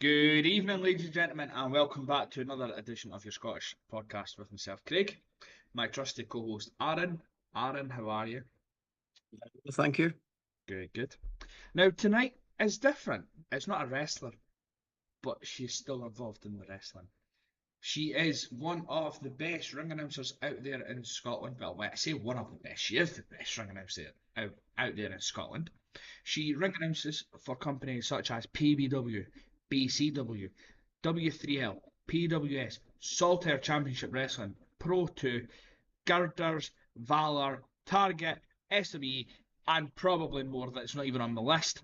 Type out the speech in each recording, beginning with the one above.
Good evening, ladies and gentlemen, and welcome back to another edition of your Scottish podcast with myself, Craig, my trusty co-host, Arran. Arran, how are you? Thank you. Good. Now, tonight is different. It's not a wrestler, but she's still involved in the wrestling. She is one of the best ring announcers out there in Scotland. Well, when I say one of the best, she is the best ring announcer out there in Scotland. She ring announces for companies such as PBW, BCW, W3L, PWS, Saltair Championship Wrestling, Pro 2, Girders, Valor, Target, SME, and probably more that's not even on the list.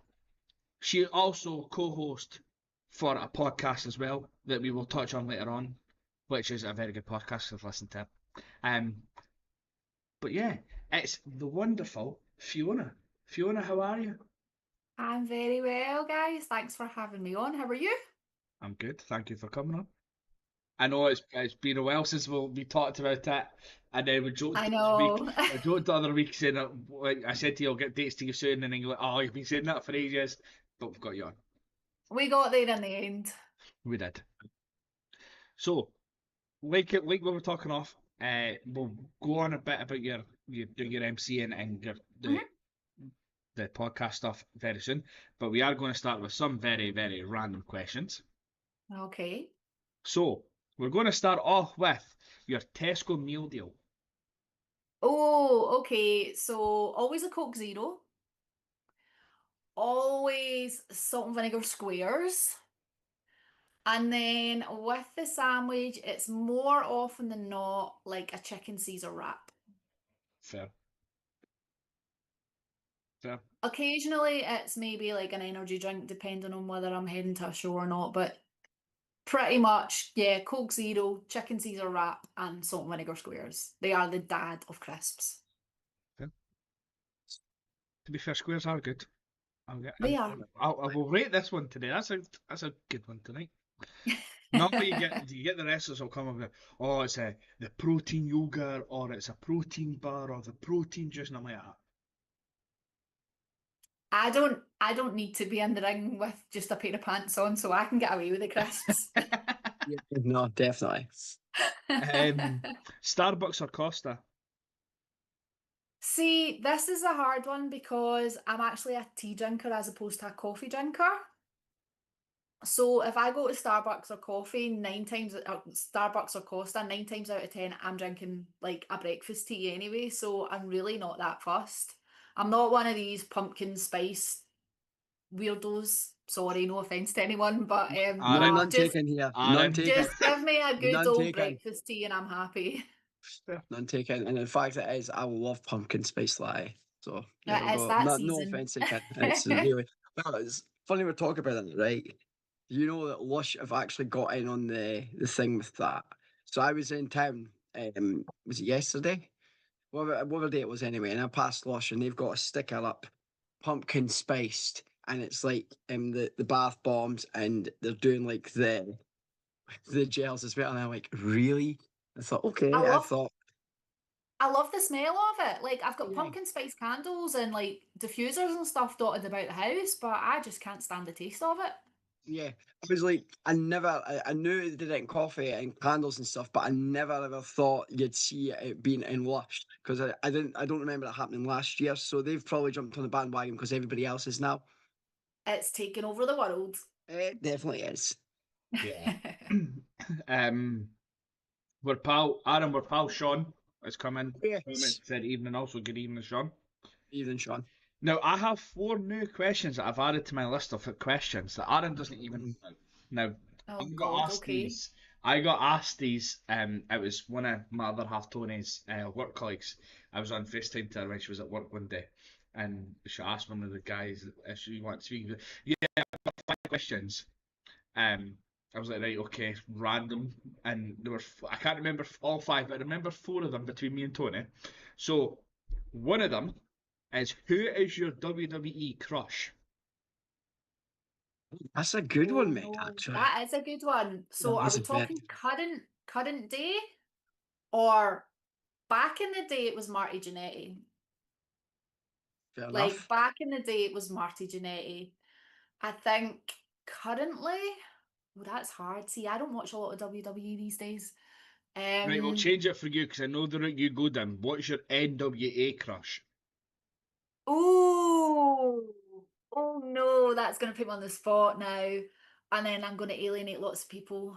She also co-hosts for a podcast as well that we will touch on later on, which is a very good podcast I've listened to. But yeah, it's the wonderful Fiona. Fiona, how are you? I'm very well, guys. Thanks for having me on. How are you? I'm good. Thank you for coming on. I know it's been a while since we talked about it, and then we joked I this know. week. I joked the other week saying that I said to you, I'll get dates to you soon, and then you're like, oh, you've been saying that for ages, but we've got you on. We got there in the end. We did. So, like we were talking off, we'll go on a bit about your MCing and the podcast stuff very soon, but we are going to start with some very, very random questions. Okay. So, we're going to start off with your Tesco meal deal. Oh, okay. So always a Coke Zero. Always salt and vinegar squares. And then with the sandwich, it's more often than not like a chicken Caesar wrap. Fair. Occasionally, it's maybe like an energy drink, depending on whether I'm heading to a show or not. But pretty much, yeah, Coke Zero, chicken Caesar wrap, and salt and vinegar squares. They are the dad of crisps. Fair. To be fair, squares are good. They are. I will rate this one today. That's a good one tonight. Normally you get the wrestlers will come up with, oh, it's the protein yogurt, or it's a protein bar, or the protein juice, and I'm like, I don't need to be in the ring with just a pair of pants on, so I can get away with the crisps. Yeah, no, definitely. Starbucks or Costa? See, this is a hard one because I'm actually a tea drinker as opposed to a coffee drinker. So if I go to Starbucks or Starbucks or Costa, 9 times out of 10, I'm drinking like a breakfast tea anyway. So I'm really not that fussed. I'm not one of these pumpkin spice weirdos. Sorry, no offense to anyone, but none taken here. None taken. Just give me a good None old taken. breakfast tea and I'm happy. None taken. And in fact, it is. I love pumpkin spice latte. So It's that no season. offense taken. It's really well. It's funny we're talking about it, right? You know that Lush have actually got in on the thing with that. So I was in town. Was it yesterday? Whatever day it was anyway, and I passed Lush, and they've got a sticker up, pumpkin spiced, and it's like the bath bombs, and they're doing like the gels as well. And I'm like, really? I thought, okay. I thought I love the smell of it. Like I've got Yeah. pumpkin spice candles and like diffusers and stuff dotted about the house, but I just can't stand the taste of it. yeah. I was like, I knew they did it in coffee and candles and stuff, but I never ever thought you'd see it being in Lush because I don't remember that happening last year. So they've probably jumped on the bandwagon because everybody else is now. It's taken over the world. It definitely is. Yeah. We're pal Sean has come in. Yes. Said evening, also good evening, Sean. Evening, Sean. Now I have 4 new questions that I've added to my list of questions that Aaron doesn't even know. Now Oh God, okay. I got asked these. It was one of my other half Tony's work colleagues. I was on FaceTime to her when she was at work one day, and she asked one of the guys if she wanted to speak. Yeah, I've got 5 questions. I was like, right, okay, random, and there were I can't remember all 5, but I remember 4 of them between me and Tony. So one of them is, who is your WWE crush? That's a good one, mate. Actually, that is a good one. So That are is we a very talking current day, or back in the day it was Marty Jannetty? fair Like enough. back in the day it was Marty Jannetty. I think currently Well, that's hard. See, I don't watch a lot of WWE these days. Right, we'll Um, change it for you because I know the route you go down. What's your NWA crush? oh, oh no, that's gonna put me on the spot now, and then I'm gonna alienate lots of people.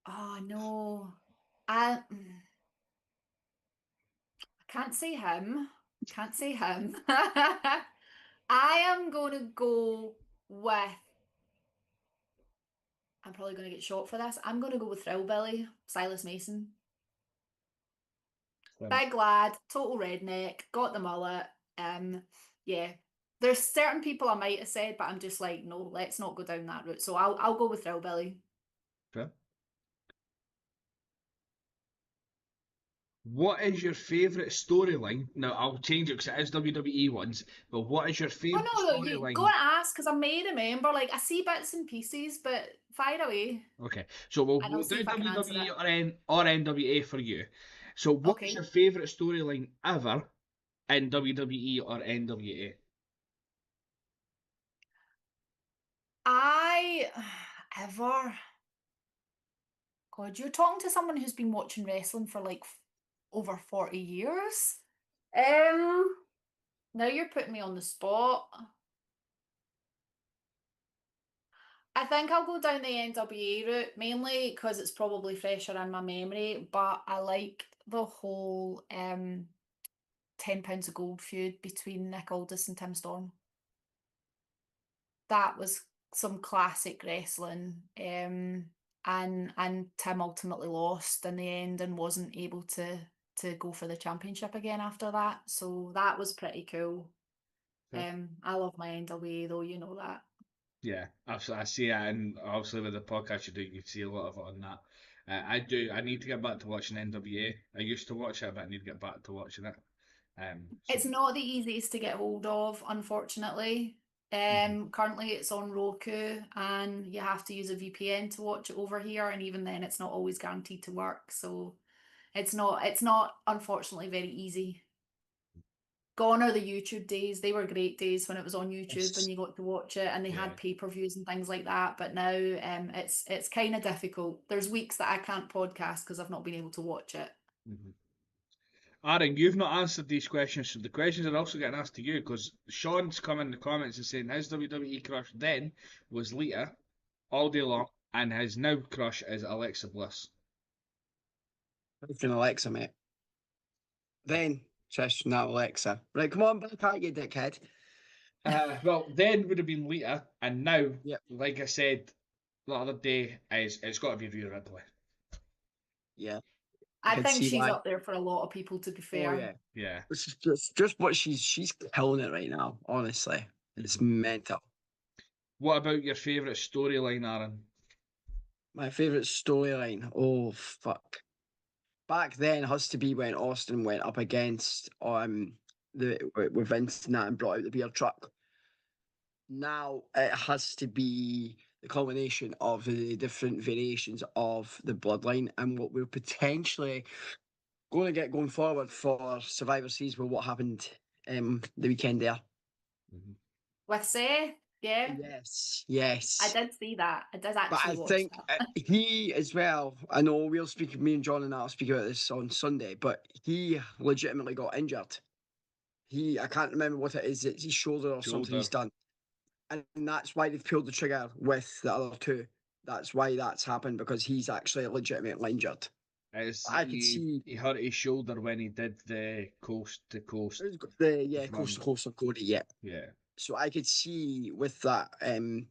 Oh no, I can't say him. Can't say him. I am gonna go with. I'm probably gonna get shot for this. I'm gonna go with Thrillbilly, Silas Mason. Um, Big lad, total redneck, got the mullet. Um, yeah. There's certain people I might have said, but I'm just like, no, let's not go down that route. So I'll go with Thrillbilly. fair. What is your favourite storyline? Now, I'll change it because it is WWE ones, but what is your Oh favourite no, no, you go storyline? and ask because I may remember. Like I see bits and pieces, but fire away, Okay, so we'll, and I'll we'll see do if I can answer WWE it. or NWA for you. So, what is Okay. your favourite storyline ever in WWE or NWA? I ever God, you're talking to someone who's been watching wrestling for like over 40 years. Um, Now you're putting me on the spot. I think I'll go down the NWA route mainly because it's probably fresher in my memory, but I like the whole £10 of gold feud between Nick Aldis and Tim Storm. That was some classic wrestling. And Tim ultimately lost in the end and wasn't able to go for the championship again after that. So that was pretty cool. Okay. I love my NWA though, you know that. Yeah, absolutely. I see it, and obviously with the podcast you do, you see a lot of it on that. I do. I need to get back to watching NWA. I used to watch it, but I need to get back to watching it. So It's not the easiest to get hold of, unfortunately. Mhm. Currently it's on Roku and you have to use a VPN to watch it over here, and even then it's not always guaranteed to work. So it's not unfortunately very easy. Gone are the YouTube days. They were great days when it was on YouTube and It's you got to watch it and they yeah. had pay-per-views and things like that. But now it's kind of difficult. There's weeks that I can't podcast because I've not been able to watch it. Mhm. Arran, you've not answered these questions, so the questions are also getting asked to you because Sean's come in the comments and saying his WWE crush then was Lita all day long, and his now crush is Alexa Bliss. Freaking Alexa, mate. Then, Trish, now Alexa. Right, come on, back at you, dickhead. Well, then would have been Lita, and now, Yep, like I said the other day, is it's got to be Rhea Ripley. yeah. I I can think see she's why. up there for a lot of people, to be Oh fair. yeah. Yeah. It's just what she's killing it right now, honestly. It's Mhm. mental. What about your favourite storyline, Aaron? My favourite storyline. Oh fuck. Back then has to be when Austin went up against the with Vince and that and brought out the beer truck. Now it has to be the culmination of the different variations of the bloodline and what we're potentially going to get going forward for Survivor Series with what happened the weekend there. Mhm. With Seth, yeah, Yes, I yes. did see that. I did But actually I watch think that. he as well. I know we'll speak. Me and John and I'll speak about this on Sunday. But he legitimately got injured. I can't remember what it is. It's his shoulder or something Shoulder. he's done, and that's why they've pulled the trigger with the other two. That's why that's happened because he's actually legitimately injured. It's, I could see he hurt his shoulder when he did the coast to coast the coast run. to coast of Cody. Yeah, Yeah. so I could see with that them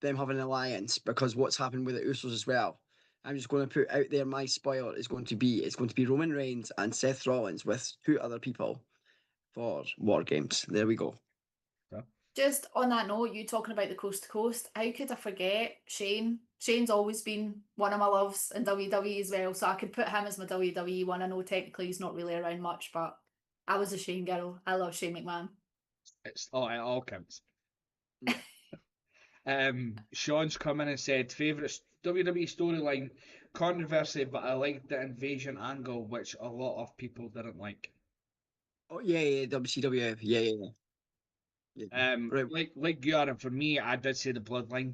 having an alliance because what's happened with the Usos as well. I'm just going to put out there my spoiler is going to be it's going to be Roman Reigns and Seth Rollins with two other people for War Games. There we go. So, Just on that note, you talking about the coast to coast, how could I forget Shane? Shane's always been one of my loves in WWE as well, so I could put him as my WWE one. I know technically he's not really around much, but I was a Shane girl. I love Shane McMahon. it all counts. Yeah. Sean's come in and said favourite WWE storyline controversy, but I liked the invasion angle, which a lot of people didn't like. Oh yeah, yeah, WCW. Yeah, yeah, yeah. Yeah. Right. Like you are, and for me, I did say the bloodline.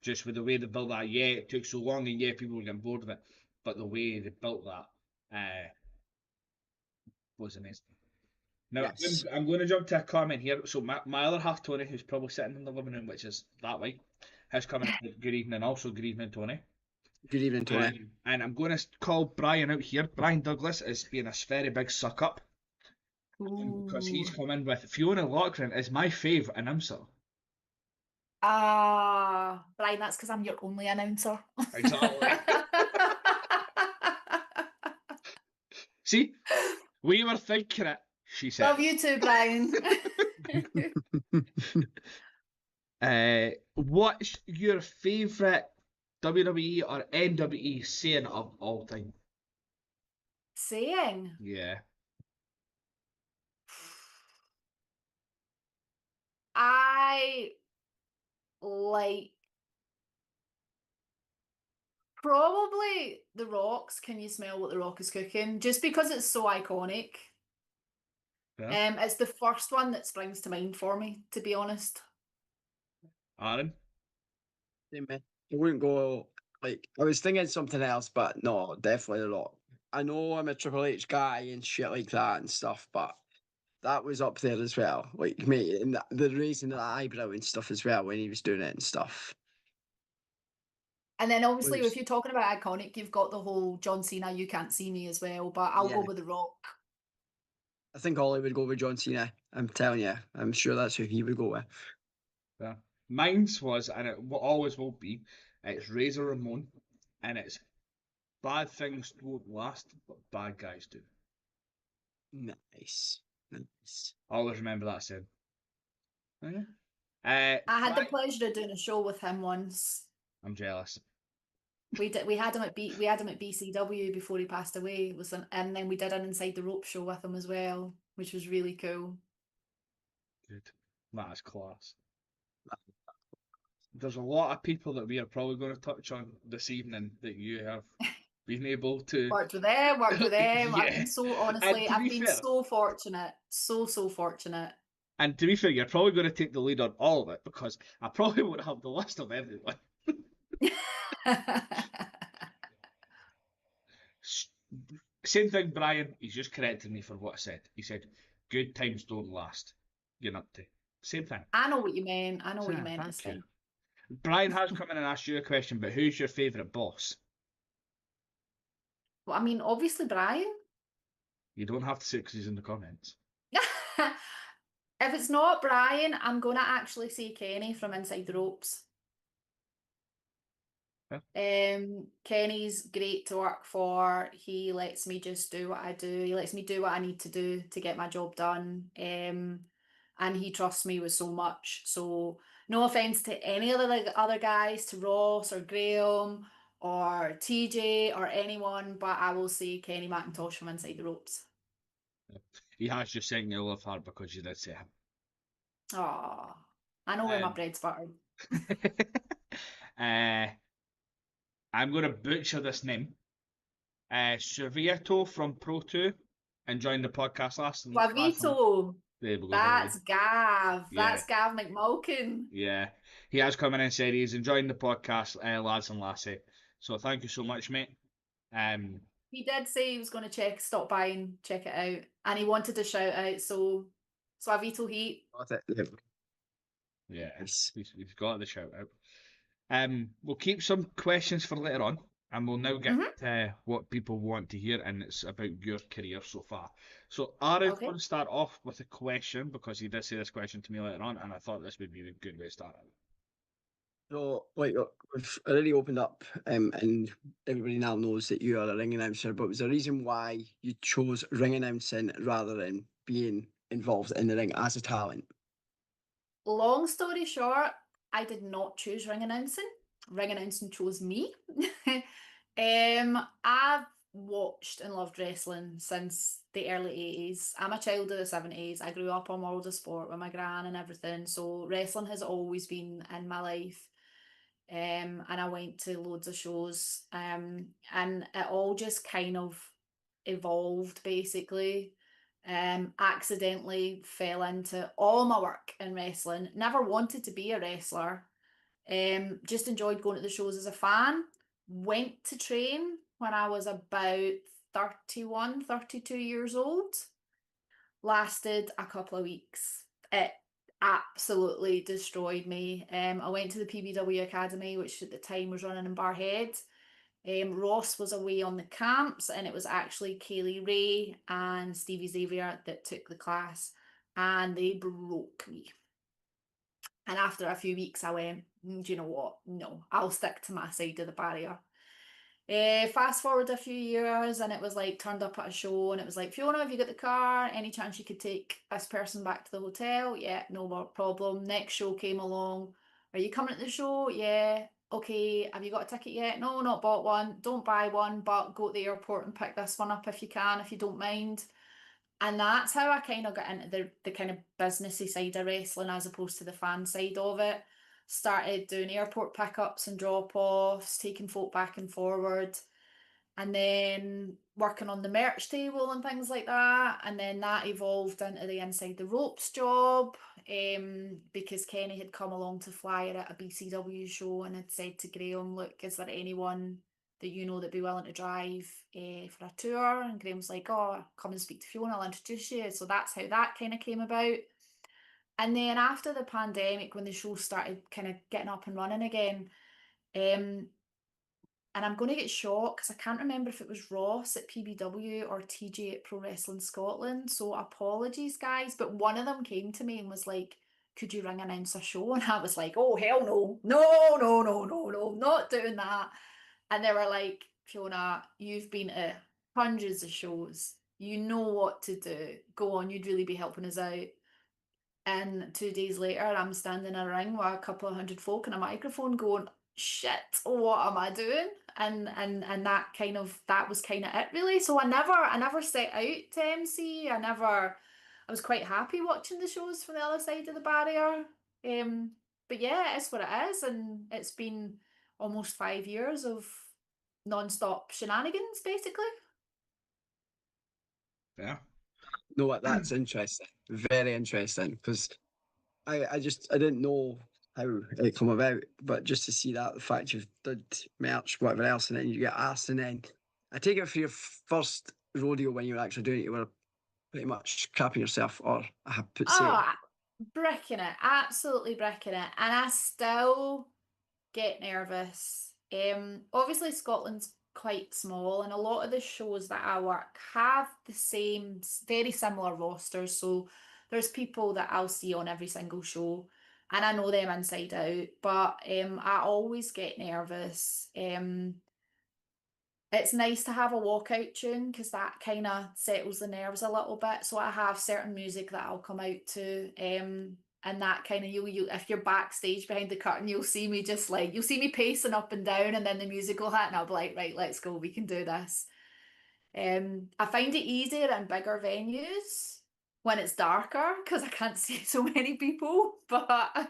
Just with the way they built that, yeah, it took so long, and yeah, people were getting bored of it, but the way they built that was amazing. Now, Yes. I'm going to jump to a comment here. So my other half, Tony, who's probably sitting in the living room, which is that way, has come in and said, good evening. Also, good evening, Tony. Good evening, Tony. And I'm going to call Brian out here. Brian Douglas is being a very big suck up because he's Ooh. come in with Fiona Lochran is my favourite announcer. Brian, that's because I'm your only announcer. Exactly. See, we were thinking it, she said. Love you too, Brian. What's your favourite WWE or NWE saying of all time? Saying. Yeah. I like probably The Rock's Can You Smell What the Rock is Cooking? Just because it's so iconic. Yeah. It's the first one that springs to mind for me, to be honest. Arran? Same, man. I wouldn't go like I was thinking something else, but no, definitely The Rock. I know I'm a Triple H guy and shit like that and stuff, but that was up there as well. Like mate, and the raising of the eyebrow and stuff as well when he was doing it and stuff. And then obviously, Was if you're talking about iconic, you've got the whole John Cena, You Can't See Me as well, but I'll go yeah. with The Rock. I think Ollie would go with John Cena. I'm telling you, I'm sure that's who he would go with. Yeah. Mine's was, and it always will be, it's Razor Ramon, and it's bad things don't last, but bad guys do. Nice, nice. Always remember that saying. Okay. I had the Brian- pleasure of doing a show with him once. I'm jealous. We had him at BCW before he passed away. And then we did an Inside the Rope show with him as well, which was really cool. Good. That is class. There's a lot of people that we are probably going to touch on this evening that you have been able to. Worked with them. Yeah. I've been so honestly, And to be I've been fair- so fortunate, so fortunate. And to be fair, you're probably going to take the lead on all of it because I probably won't have the list of everyone. Same thing, Brian. He's just corrected me for what I said. He said, "Good times don't last." You're not to. Same thing. I know what you meant. I know what you Yeah, meant thank this you. time. Brian has come in and asked you a question, but who's your favourite boss? Well, I mean, obviously Brian. You don't have to say it because he's in the comments. If it's not Brian, I'm gonna actually say Kenny from Inside the Ropes. Kenny's great to work for. He lets me just do what I do. He lets me do what I need to do to get my job done. And he trusts me with so much. So no offense to any of the other guys, to Ross or Graham or TJ or anyone, but I will say Kenny McIntosh from Inside the Ropes. He has just sent you a love heart because you did say him. Oh, I know where my bread's buttered. I'm going to butcher this name. Servieto from Pro 2 and joined the podcast last night. Suavito. There we go. That's Gav. Yeah. That's Gav McMulkin. Yeah. He has come in and said he's enjoying the podcast, lads and lassie. So thank you so much, mate. He did say he was going to stop by and check it out. And he wanted a shout out, so Suavito Heat. Yeah, he's got the shout out. We'll keep some questions for later on, and we'll now get to what people want to hear, and it's about your career so far. So Aaron's going to start off with a question because he did say this question to me later on, and I thought this would be a good way to start it. So, like, we've already opened up, and everybody now knows that you are a ring announcer, but was there a reason why you chose ring announcing rather than being involved in the ring as a talent? Long story short, I did not choose ring announcing. Ring announcing chose me. I've watched and loved wrestling since the early 80s. I'm a child of the 70s. I grew up on World of Sport with my gran and everything. So wrestling has always been in my life. And I went to loads of shows. And it all just kind of evolved basically. Accidentally fell into all my work in wrestling. Never wanted to be a wrestler. Just enjoyed going to the shows as a fan. Went to train when I was about 31, 32 years old. Lasted a couple of weeks. It absolutely destroyed me. I went to the PBW Academy, which at the time was running in Barhead. Ross was away on the camps, and it was actually Kaylee Ray and Stevie Xavier that took the class, and they broke me. And after a few weeks, I went, do you know what? No, I'll stick to my side of the barrier. Fast forward a few years, and it was like turned up at a show, and it was like, Fiona, have you got the car? Any chance you could take this person back to the hotel? Yeah, no problem. Next show came along. Are you coming to the show? Yeah. Okay, have you got a ticket yet? No, not bought one. Don't buy one, but go to the airport and pick this one up if you can, if you don't mind. And that's how I kind of got into the kind of businessy side of wrestling as opposed to the fan side of it. Started doing airport pickups and drop-offs, taking folk back and forward, and then working on the merch table and things like that. And then that evolved into the inside the ropes job, because Kenny had come along to flyer at a BCW show and had said to Graham, look, is there anyone that you know that'd be willing to drive for a tour? And Graham's like, oh, come and speak to Fiona, I'll introduce you. So that's how that kind of came about. And then after the pandemic, when the show started kind of getting up and running again, and I'm going to get shocked because I can't remember if it was Ross at PBW or TJ at Pro Wrestling Scotland. So apologies, guys. But one of them came to me and was like, could you ring announce a show? And I was like, oh, hell no. No, no, no, no, no, not doing that. And they were like, Fiona, you've been to hundreds of shows. You know what to do. Go on, you'd really be helping us out. And 2 days later, I'm standing in a ring with a couple of hundred folk and a microphone going, shit, what am I doing? And that was kind of it really. So I never set out to MC. I was quite happy watching the shows from the other side of the barrier. But yeah, it's what it is, and it's been almost 5 years of non-stop shenanigans, basically. Yeah. No, that's interesting. Very interesting, because I didn't know how it come about, but just to see that, the fact you've did merch, whatever else, and then you get asked, and then I take it for your first rodeo when you were actually doing it, you were pretty much crapping yourself, or I have put say. Oh, bricking it, absolutely bricking it, and I still get nervous. Obviously Scotland's quite small, and a lot of the shows that I work have the same, very similar rosters. So there's people that I'll see on every single show, and I know them inside out. But I always get nervous. It's nice to have a walkout tune because that kind of settles the nerves a little bit. So I have certain music that I'll come out to, and that kind of you if you're backstage behind the curtain, you'll see me just like you'll see me pacing up and down, and then the music will hit, and I'll be like, right, let's go, we can do this. I find it easier in bigger venues when it's darker because I can't see so many people, but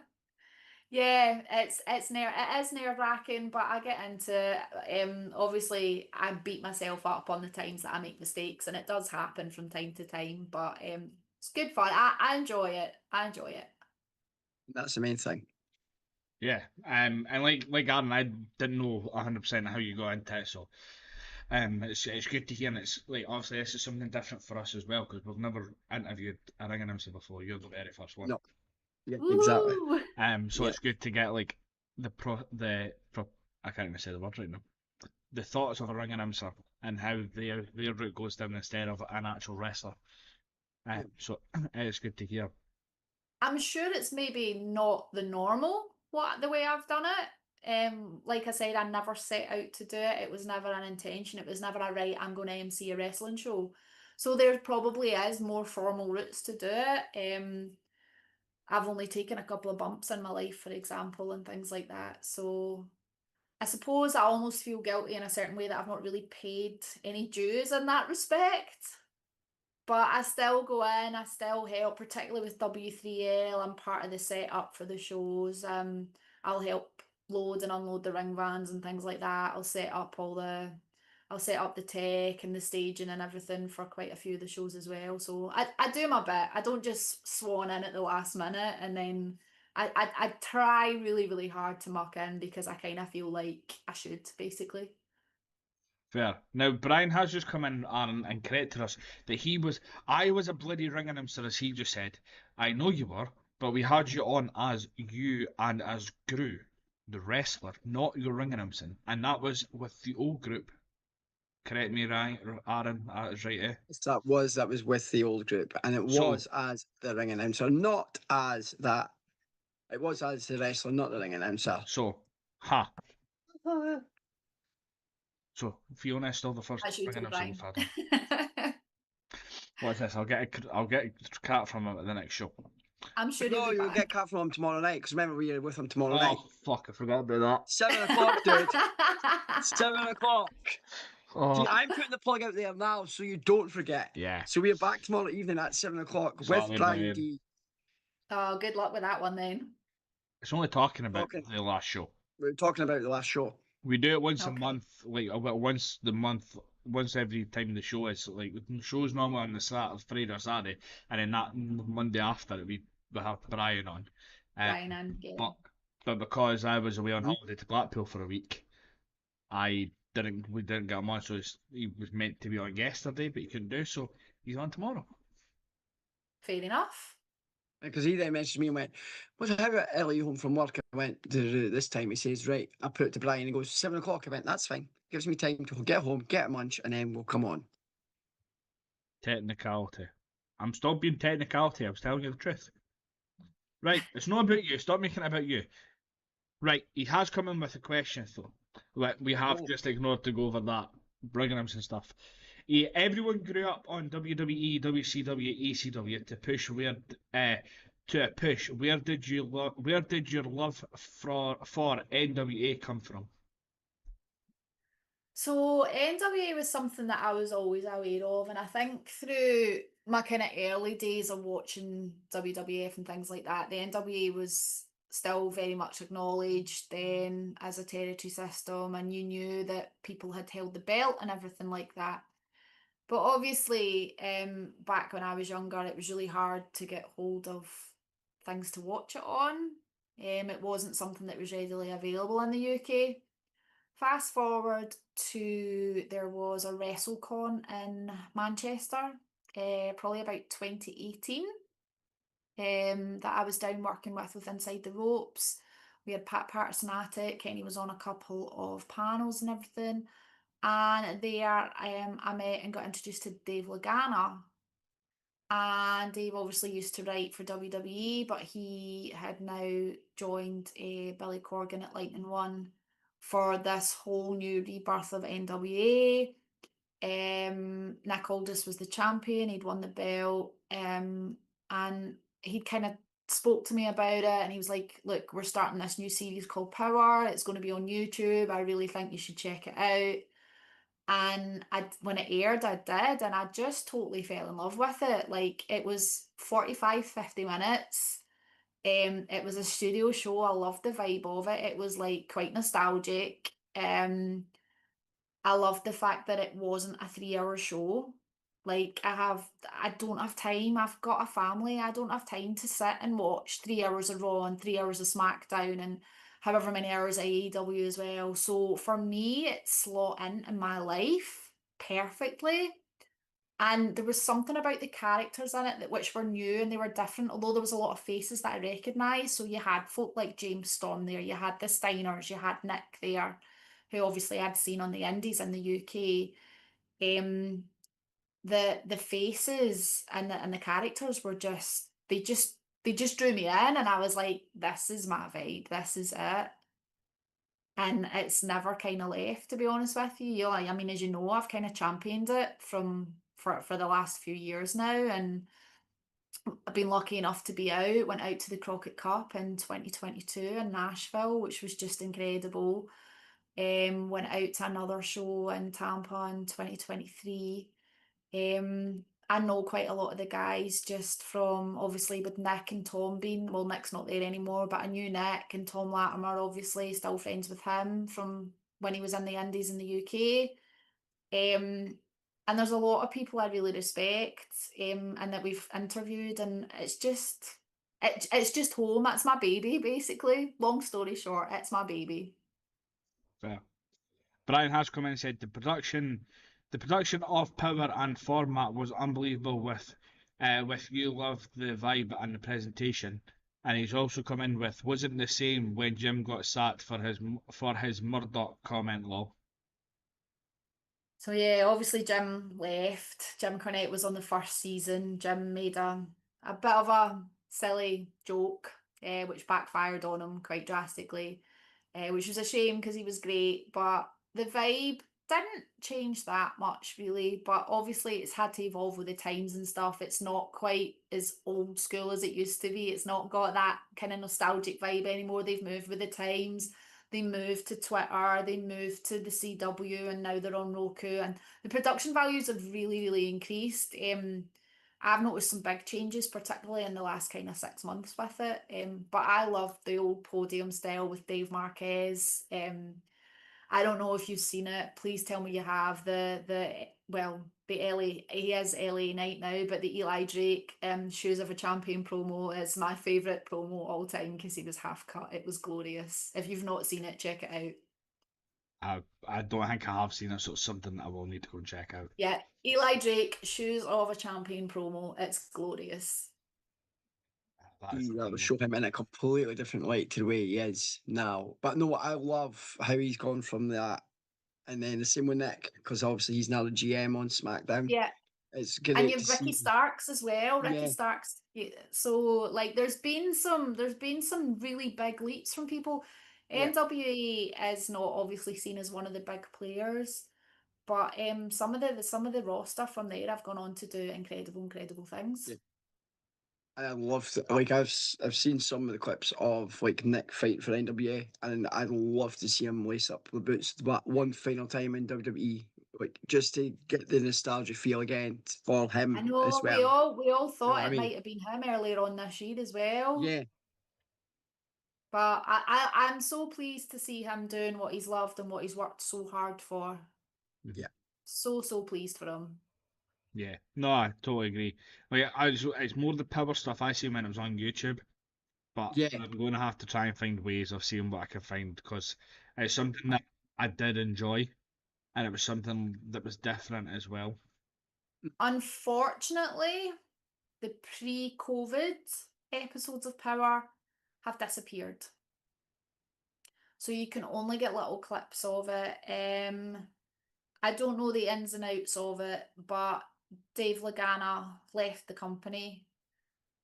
yeah, it is nerve-wracking, but I get into obviously I beat myself up on the times that I make mistakes, and it does happen from time to time, but it's good fun. I enjoy it. I enjoy it. That's the main thing. Yeah, and like Arran, I didn't know 100% how you got into it, so it's good to hear, and it's like obviously this is something different for us as well because we've never interviewed a ring announcer before. You're the very first one. No. Yeah, exactly. Woo! So Yeah. it's good to get like I can't even say the word right now. The thoughts of a ring announcer and how their route goes down instead of an actual wrestler. So it's good to hear. I'm sure it's maybe not the way I've done it. Like I said, I never set out to do it. It was never an intention. It was never a right, I'm going to MC a wrestling show. So there probably is more formal routes to do it. I've only taken a couple of bumps in my life, for example, and things like that. So I suppose I almost feel guilty in a certain way that I've not really paid any dues in that respect. But I still go in, I still help, particularly with W3L. I'm part of the setup for the shows. I'll help load and unload the ring vans and things like that. I'll set up the tech and the staging and everything for quite a few of the shows as well. So I do my bit. I don't just swan in at the last minute and then I try really, really hard to muck in because I kind of feel like I should, basically. Fair. Now, Brian has just come in and corrected us that I was a bloody ring announcer, as he just said. I know you were, but we had you on as you and as Gru, the wrestler, not your ring announcing. And that was with the old group. Correct me, right, Aaron? That is right, eh? So that was with the old group, and it So- was as the ring announcer, not as that. It was as the wrestler, not the ring announcer. So, So, Fiona is still the first As you ring told announcer we've Brian. had on. What's this? I'll get a cat from him at the next show. I'm sure he'll No, be you'll back. get cat from him tomorrow night, because remember we are with him tomorrow Oh, night. fuck, I forgot about 7 o'clock, dude. 7 o'clock. that. Oh, See, I'm putting the plug out there now so you don't forget. yeah. So we're back tomorrow evening at 7 o'clock with Sorry, Brian Brian. D. Oh, good luck with that one then. It's only talking about Talking. the last show. We're talking about the last show. We do it once a Okay. month, like once the month, once every time the show is. Like the show's normally on the Saturday, Friday or Saturday, and then that Monday after we have Brian on. Brian and yeah. But because I was away on holiday to Blackpool for a week, we didn't get him on. So he was meant to be on yesterday, but he couldn't do so. He's on tomorrow. Fair enough. Because he then messaged me and went, "What's how about early home from work?" I went, "This time." He says, "Right." I put it to Brian. He goes, 7 o'clock. I went, "That's fine. Gives me time to get home, get a munch, and then we'll come on." Technicality. I'm still being technicality. I was telling you the truth. Right, it's not about you. Stop making it about you. Right, he has come in with a question though. Like we have Oh. just ignored to go over that, bringing him some stuff. Everyone grew up on WWE, WCW, ECW to push Where did your love for NWA come from? So NWA was something that I was always aware of, and I think through my kind of early days of watching WWF and things like that, the NWA was still very much acknowledged then as a territory system, and you knew that people had held the belt and everything like that. But obviously, back when I was younger, it was really hard to get hold of things to watch it on. It wasn't something that was readily available in the UK. Fast forward to there was a WrestleCon in Manchester, probably about 2018, that I was down working with Inside the Ropes. We had Pat Patterson at it. Kenny was on a couple of panels and everything. And there I met and got introduced to Dave Lagana. And Dave obviously used to write for WWE, but he had now joined Billy Corgan at Lightning One for this whole new rebirth of NWA. Nick Aldis was the champion, he'd won the belt, and he'd kind of spoke to me about it, and he was like, "Look, we're starting this new series called Power. It's going to be on YouTube. I really think you should check it out." And when it aired, I did, and I just totally fell in love with it. Like, it was 45, 50 minutes. It was a studio show. I loved the vibe of it. It was like quite nostalgic. I loved the fact that it wasn't a 3 hour show. Like, I don't have time. I've got a family. I don't have time to sit and watch 3 hours of Raw and 3 hours of SmackDown and however many hours of AEW as well. So for me, it slot in my life perfectly. And there was something about the characters in it which were new and they were different, although there was a lot of faces that I recognised. So you had folk like James Storm there, you had the Steiners, you had Nick there, who obviously I'd seen on the indies in the UK. The faces and the characters were just they just drew me in, and I was like, this is my vibe, this is it. And it's never kind of left, to be honest with you. I mean, as you know, I've kind of championed it for the last few years now, and I've been lucky enough to be out. Went out to the Crockett Cup in 2022 in Nashville, which was just incredible. Went out to another show in Tampa in 2023. I know quite a lot of the guys just from obviously with Nick and Tom being, well, Nick's not there anymore, but I knew Nick and Tom Latimer, obviously still friends with him from when he was in the Indies in the UK. And there's a lot of people I really respect and that we've interviewed, and It's just home. It's my baby, basically. Long story short, it's my baby. Fair. Brian has come in and said the production of Power and format was unbelievable with you love the vibe and the presentation. And he's also come in with wasn't the same when Jim got sacked for his Murdoch comment law. So yeah, obviously Jim left. Jim Cornette was on the first season. Jim made a bit of a silly joke, which backfired on him quite drastically, which was a shame because he was great. But the vibe didn't change that much really. But obviously it's had to evolve with the times and stuff. It's not quite as old school as it used to be. It's not got that kind of nostalgic vibe anymore. They've moved with the times. They moved to Twitter, they moved to the CW, and now they're on Roku. And the production values have really, really increased. I've noticed some big changes, particularly in the last kind of 6 months with it. But I love the old podium style with Dave Marquez. I don't know if you've seen it. Please tell me you have. The LA, he is LA Knight now, but the Eli Drake Shoes of a Champion promo is my favourite promo all time because he was half cut. It was glorious. If you've not seen it, check it out. I don't think I have seen it, so it's something that I will need to go and check out. Yeah, Eli Drake Shoes of a Champion promo. It's glorious. That will show him in a completely different light to the way he is now. But no, I love how he's gone from that. And then the same with Nick, because obviously he's now the GM on SmackDown. Yeah. It's great And you to have Ricky see. Starks as well. Ricky Yeah. Starks. So like there's been some really big leaps from people. Yeah. NWA is not obviously seen as one of the big players, but some of the raw stuff from there have gone on to do incredible things. Yeah. I love like I've seen some of the clips of like Nick fighting for NWA, and I'd love to see him lace up the boots that one final time in WWE, like just to get the nostalgia feel again for him I know as we well. all You know thought what I it mean? might have been him earlier on this year as well. Yeah. But I'm so pleased to see him doing what he's loved and what he's worked so hard for. Yeah. So pleased for him. Yeah, no, I totally agree. Like, it's more the power stuff I see when it was on YouTube, but Yeah. I'm going to have to try and find ways of seeing what I can find because it's something that I did enjoy, and it was something that was different as well. Unfortunately, the pre-COVID episodes of Power have disappeared. So you can only get little clips of it. I don't know the ins and outs of it, but Dave Lagana left the company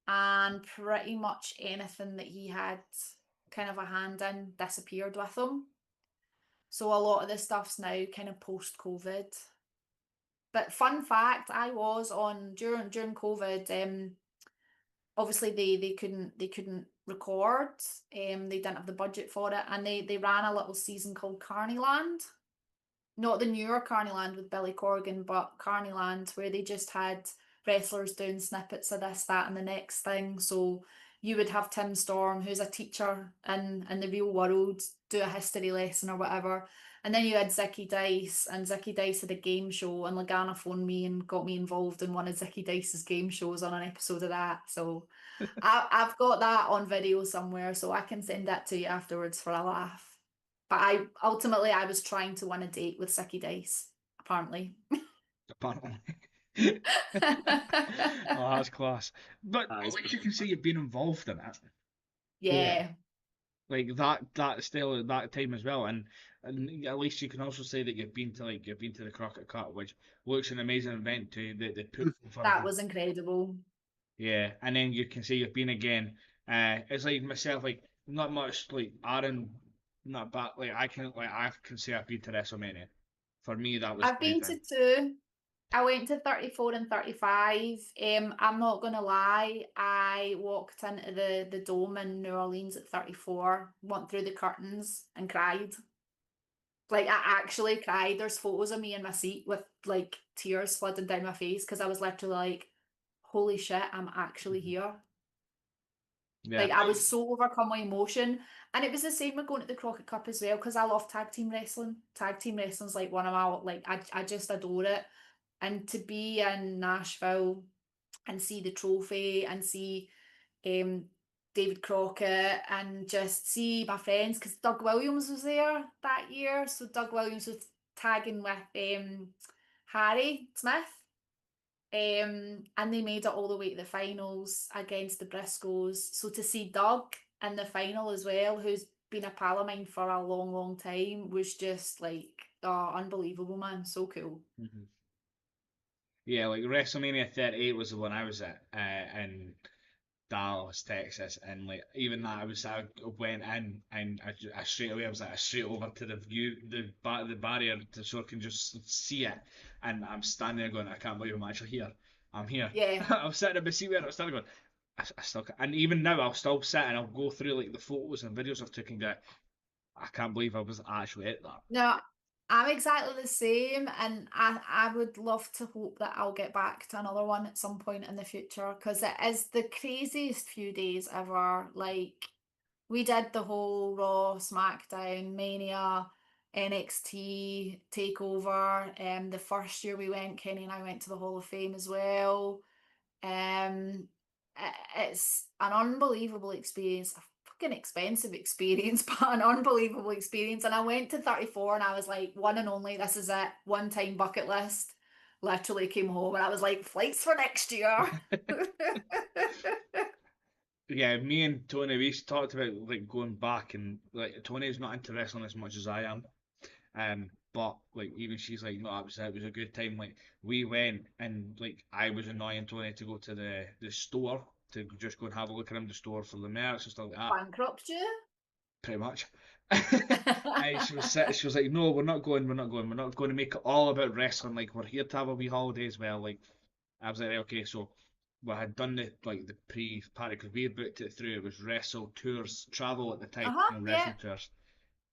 and pretty much anything that he had kind of a hand in disappeared with him. So a lot of the stuff's now kind of post-COVID. But fun fact, I was on during COVID, obviously they couldn't record, they didn't have the budget for it, and they ran a little season called Carneyland. Not the newer Carneyland with Billy Corgan, but Carneyland where they just had wrestlers doing snippets of this, that, and the next thing. So you would have Tim Storm, who's a teacher in the real world, do a history lesson or whatever. And then you had Zicky Dice, and Zicky Dice had a game show, and Lagana phoned me and got me involved in one of Zicky Dice's game shows on an episode of that. So I've got that on video somewhere, so I can send that to you afterwards for a laugh. But I was trying to win a date with Zicky Dice, apparently. Apparently. Oh, that's class. But at least you can say you've been involved in it. Yeah. Like that style at that time as well, and at least you can also say that you've been to the Crockett Cup, which looks an amazing event to the put for That was incredible. yeah, and then you can say you've been again. It's like myself, like not much like Arran, not bad. Like I can say I've been to WrestleMania. For me, that was I've been to everything. 2. I went to 34 and 35. I'm not gonna lie, I walked into the dome in New Orleans at 34, went through the curtains and cried. Like I actually cried. There's photos of me in my seat with like tears flooding down my face because I was literally like, holy shit, I'm actually here. Yeah, Like I was so overcome with emotion. And it was the same with going to the Crockett Cup as well, because I love tag team wrestling. Tag team wrestling's like one of my like I just adore it. And to be in Nashville and see the trophy and see David Crockett, and just see my friends, because Doug Williams was there that year. So Doug Williams was tagging with Harry Smith. And they made it all the way to the finals against the Briscoes. So to see Doug in the final as well, who's been a pal of mine for a long, long time, was just like, oh, unbelievable, man. So cool. Mm-hmm. Yeah, like WrestleMania 38 was the one I was at in Dallas, Texas, and like even that I went in and I straight away I was like straight over to the barrier so I can just see it, and I'm standing there going, I can't believe I'm actually here. I'm here. Yeah. I was sitting in my seat where I was standing going, I still can't. And even now I'll still sit and I'll go through like the photos and videos I've taken that I can't believe I was actually at that. No, I'm exactly the same, and I would love to hope that I'll get back to another one at some point in the future, because it is the craziest few days ever. Like, we did the whole Raw, SmackDown, Mania, NXT takeover. The first year we went, Kenny and I went to the Hall of Fame as well. It's an unbelievable experience, a fucking expensive experience, but an unbelievable experience. And I went to 34 and I was like, one and only, this is it, one time bucket list. Literally came home and I was like, flights for next year. Yeah, me and Tony, we talked about like going back, and like Tony's not into wrestling as much as I am. But like even she's like, no, it was a good time. Like we went and like I was annoying Tony to go to the store to just go and have a look around the store for the merch and stuff like that. Bankrupt you? Pretty much. And she was like, no, we're not going to make it all about wrestling. Like we're here to have a wee holiday as well. Like I was like, okay, so we had done the pre-party because we had booked it through. It was Wrestle Tours Travel at the time, Wrestle Tours.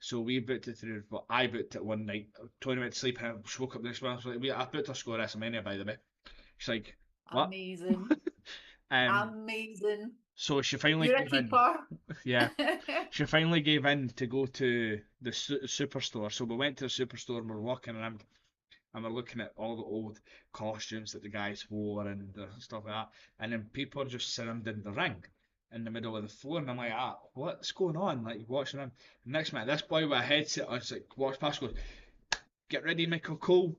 So we booked it through, but I booked it one night. Tony went to sleep and she woke up the next morning. I was like, I booked a score WrestleMania, by the way. She's like, what? Amazing. Amazing. So she finally You're a gave in. keeper. Yeah. She finally gave in to go to the superstore. So we went to the superstore and we're walking around and we're looking at all the old costumes that the guys wore and stuff like that. And then people are just surrounding in the ring in the middle of the floor, and I'm like, what's going on? Like watching them. Next minute, this boy with a headset, I was like, walks past, goes, get ready, Michael Cole,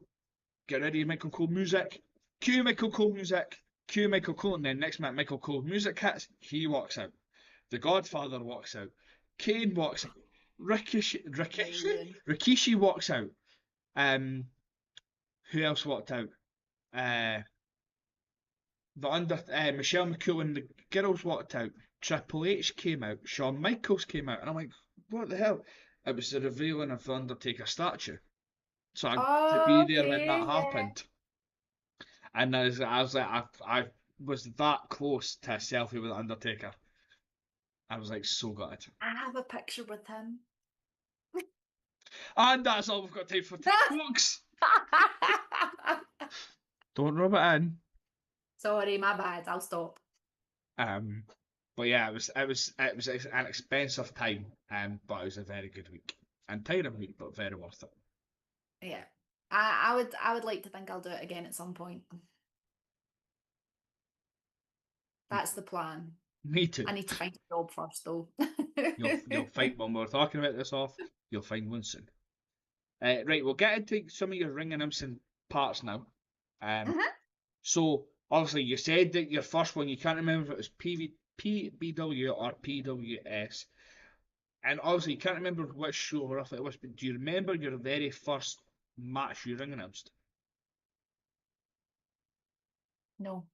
get ready, Michael Cole music, cue Michael Cole music, cue Michael Cole, and then next minute, Michael Cole music hits, he walks out. The Godfather walks out. Kane walks out. Rikishi walks out. Who else walked out? Michelle McCool and the girls walked out. Triple H came out. Shawn Michaels came out, and I'm like, what the hell? It was the revealing of the Undertaker statue. So I got to be there when that happened. And I was like, I was that close to a selfie with the Undertaker. I was like so gutted. I have a picture with him. And that's all we've got time for today, folks. Don't rub it in. Sorry, my bad. I'll stop. But yeah, it was an expensive time, but it was a very good week and tiring week, but very worth it. Yeah, I would like to think I'll do it again at some point. That's the plan. Me too. I need to find a job first, though. You'll find when we're talking about this off. You'll find one soon. Right, we'll get into some of your ring announcing parts now. So obviously you said that your first one you can't remember if it was PBW or PWS, and obviously you can't remember which show roughly it was. But do you remember your very first match you ring announced? No.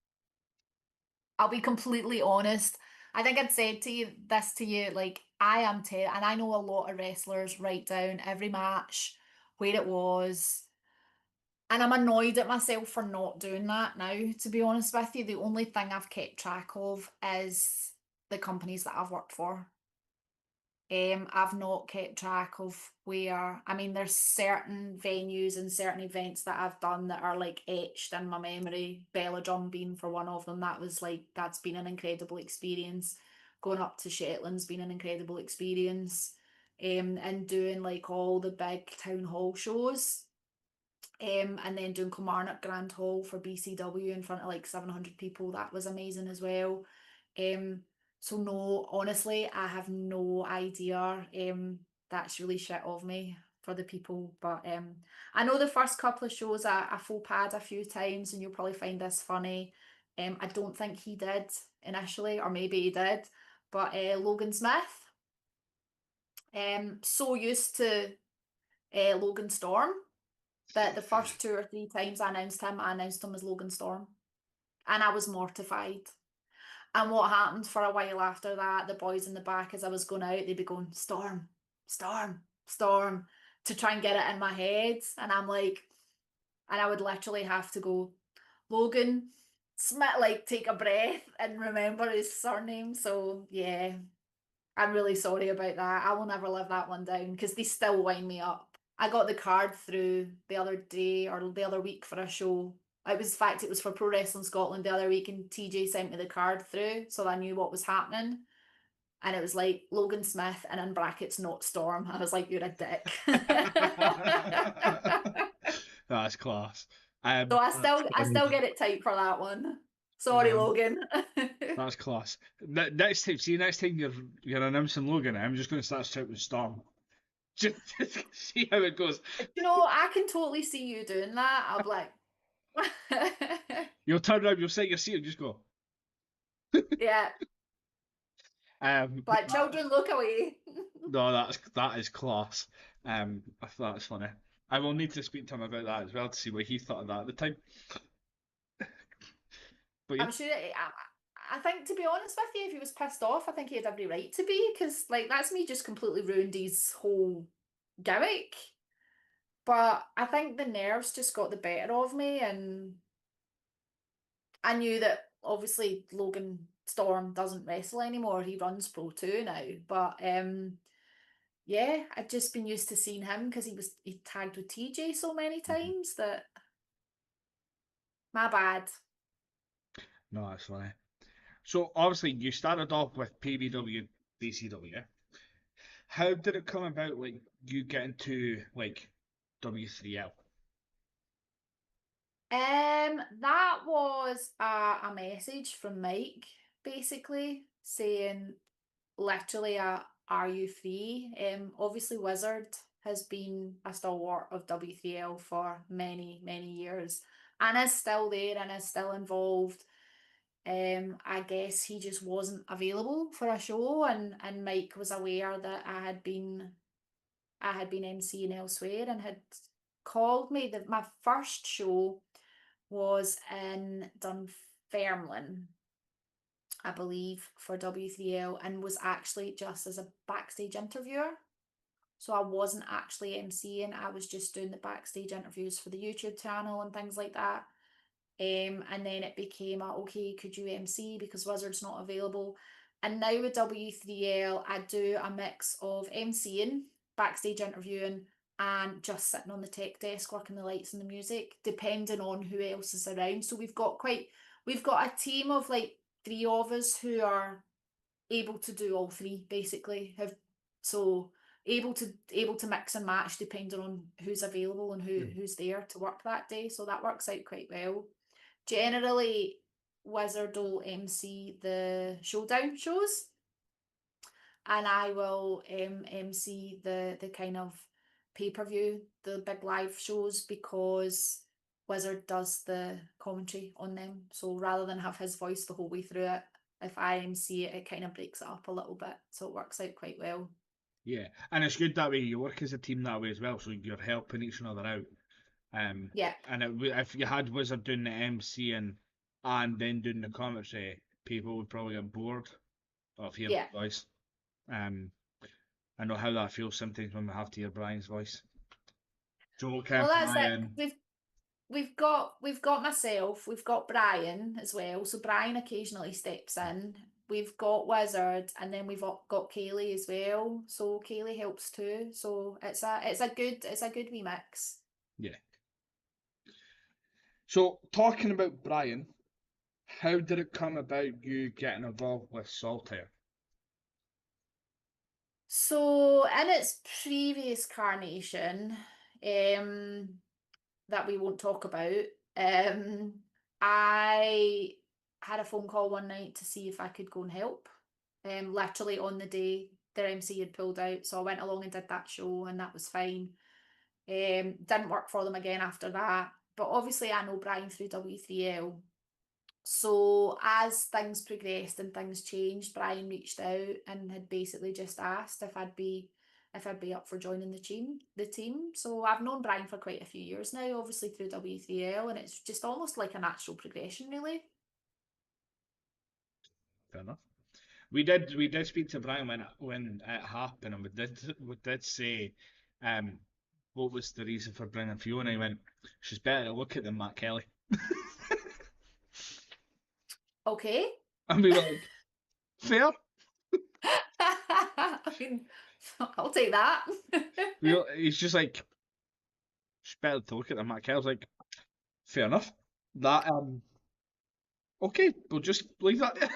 I'll be completely honest. I think I'd said to you, like, I am and I know a lot of wrestlers write down every match, where it was, and I'm annoyed at myself for not doing that now, to be honest with you. The only thing I've kept track of is the companies that I've worked for. I've not kept track of where, I mean, there's certain venues and certain events that I've done that are like etched in my memory. Belladrum being for one of them, that's been an incredible experience. Going up to Shetland's been an incredible experience. And doing like all the big town hall shows. And then doing Kilmarnock Grand Hall for BCW in front of like 700 people. That was amazing as well. So no, honestly, I have no idea. That's really shit of me for the people. But I know the first couple of shows I faux pad a few times, and you'll probably find this funny. I don't think he did initially, or maybe he did. But Logan Smith, so used to Logan Storm that the first 2 or 3 times I announced him as Logan Storm, and I was mortified. And what happened for a while after that, the boys in the back, as I was going out, they'd be going, Storm, Storm, Storm, to try and get it in my head. And I'm like, and I would literally have to go, Logan Smith, like take a breath and remember his surname. So yeah, I'm really sorry about that. I will never live that one down because they still wind me up. I got the card through the other day or the other week for a show. It was, in fact, it was for Pro Wrestling Scotland the other week, and TJ sent me the card through, so I knew what was happening. And it was like Logan Smith, and in brackets, not Storm. I was like, you're a dick. That's class. So I still get it tight for that one. Sorry, Logan. That's class. Next time you're announcing Logan, I'm just going to start shouting Storm. Just see how it goes. You know, I can totally see you doing that. I'll be like, You'll turn around, you'll set your seat and just go. yeah. But children, look away. No, that is class. I thought that's funny. I will need to speak to him about that as well to see what he thought of that at the time. But yeah. I'm sure. I think, to be honest with you, if he was pissed off, I think he had every right to be, because like that's me just completely ruined his whole gimmick. But I think the nerves just got the better of me, and I knew that obviously Logan Storm doesn't wrestle anymore. He runs Pro 2 now. But yeah, I'd just been used to seeing him because he tagged with TJ so many times that my bad. No, that's funny. So obviously you started off with PBW, DCW. How did it come about, like you getting to like W3L? That was a message from Mike, basically saying, literally, are you free? Obviously Wizard has been a stalwart of W3L for many, many years and is still there and is still involved. I guess he just wasn't available for a show, and Mike was aware that I had been emceeing elsewhere and had called me. My first show was in Dunfermline, I believe, for W3L, and was actually just as a backstage interviewer. So I wasn't actually emceeing, I was just doing the backstage interviews for the YouTube channel and things like that. And then it became okay, could you MC because Wizard's not available? And now with W3L, I do a mix of MCing, backstage interviewing, and just sitting on the tech desk working the lights and the music, depending on who else is around. So we've got a team of like 3 of us who are able to do all 3, basically. Able to mix and match depending on who's available and who's there to work that day. So that works out quite well. Generally, Wizard will MC the showdown shows, and I will MC the kind of pay-per-view, the big live shows, because Wizard does the commentary on them. So rather than have his voice the whole way through it, if I MC it, it kind of breaks it up a little bit. So it works out quite well. Yeah, and it's good that way. You work as a team that way as well, so you're helping each other out. Yeah. And if you had Wizard doing the MC and then doing the commentary, people would probably get bored of hearing his voice. I know how that feels sometimes when we have to hear Brian's voice. Well, that's it. We've got myself, we've got Brian as well. So Brian occasionally steps in. We've got Wizard, and then we've got Kaylee as well. So Kaylee helps too. So it's a good wee mix. Yeah. So talking about Brian, how did it come about you getting involved with Saltaire? So in its previous carnation, that we won't talk about, I had a phone call one night to see if I could go and help. literally on the day their MC had pulled out. So I went along and did that show, and that was fine. Didn't work for them again after that. But obviously I know Brian through W3L. So as things progressed and things changed, Brian reached out and had basically just asked if I'd be up for joining the team. So I've known Brian for quite a few years now, obviously through W3L, and it's just almost like a natural progression, really. Fair enough. We did speak to Brian when it happened, and we did say, what was the reason for bringing Fiona? He went, she's better to look at than Matt Kelly. Okay. And we were like, fair. I mean, I'll take that. He's just like, she's better to look at than Matt Kelly. I was like, fair enough. That okay, we'll just leave that there.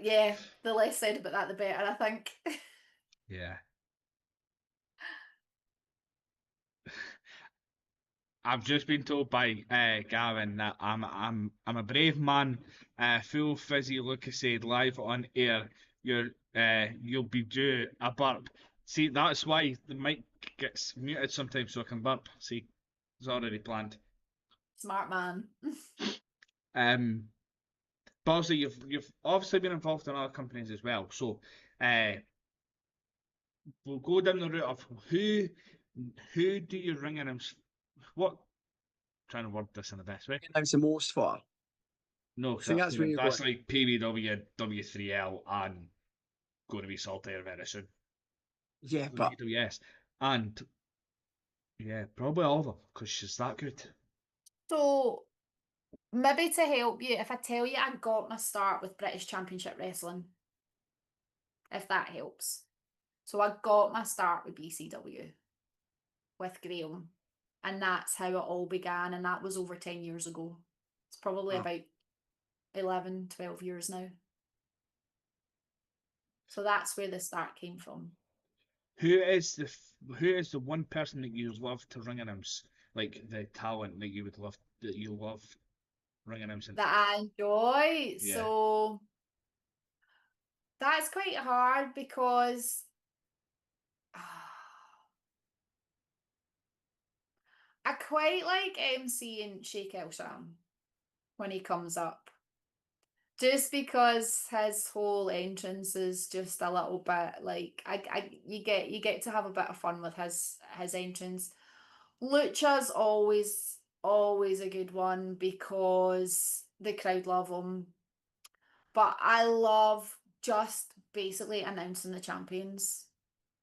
Yeah, the less said about that, the better, I think. Yeah. I've just been told by Gavin that I'm a brave man, full fizzy Lucasade live on air. You'll be due a burp. See, that's why the mic gets muted sometimes so I can burp. See, it's already planned. Smart man. But also you've obviously been involved in other companies as well. So we'll go down the route of who do you ring in? What? Trying to word this in the best way. That's the most for. No, I think that's where you're that's going. like PBW, W3L, and going to be Saltair very soon. Yeah, but Yes, and yeah, probably all of them because she's that good. So maybe to help you, if I tell you I got my start with British Championship Wrestling, if that helps. So I got my start with BCW with Graham, and that's how it all began, and that was over 10 years ago. It's probably about 11, 12 years now. So that's where the start came from. Who is the one person that you love to ring announce, like the talent that you love ring announcing? That I enjoy. Yeah. So that's quite hard because I quite like MCing Sheikh El Sham when he comes up. Just because his whole entrance is just a little bit like you get to have a bit of fun with his entrance. Lucha's always a good one because the crowd love him. But I love just basically announcing the champions.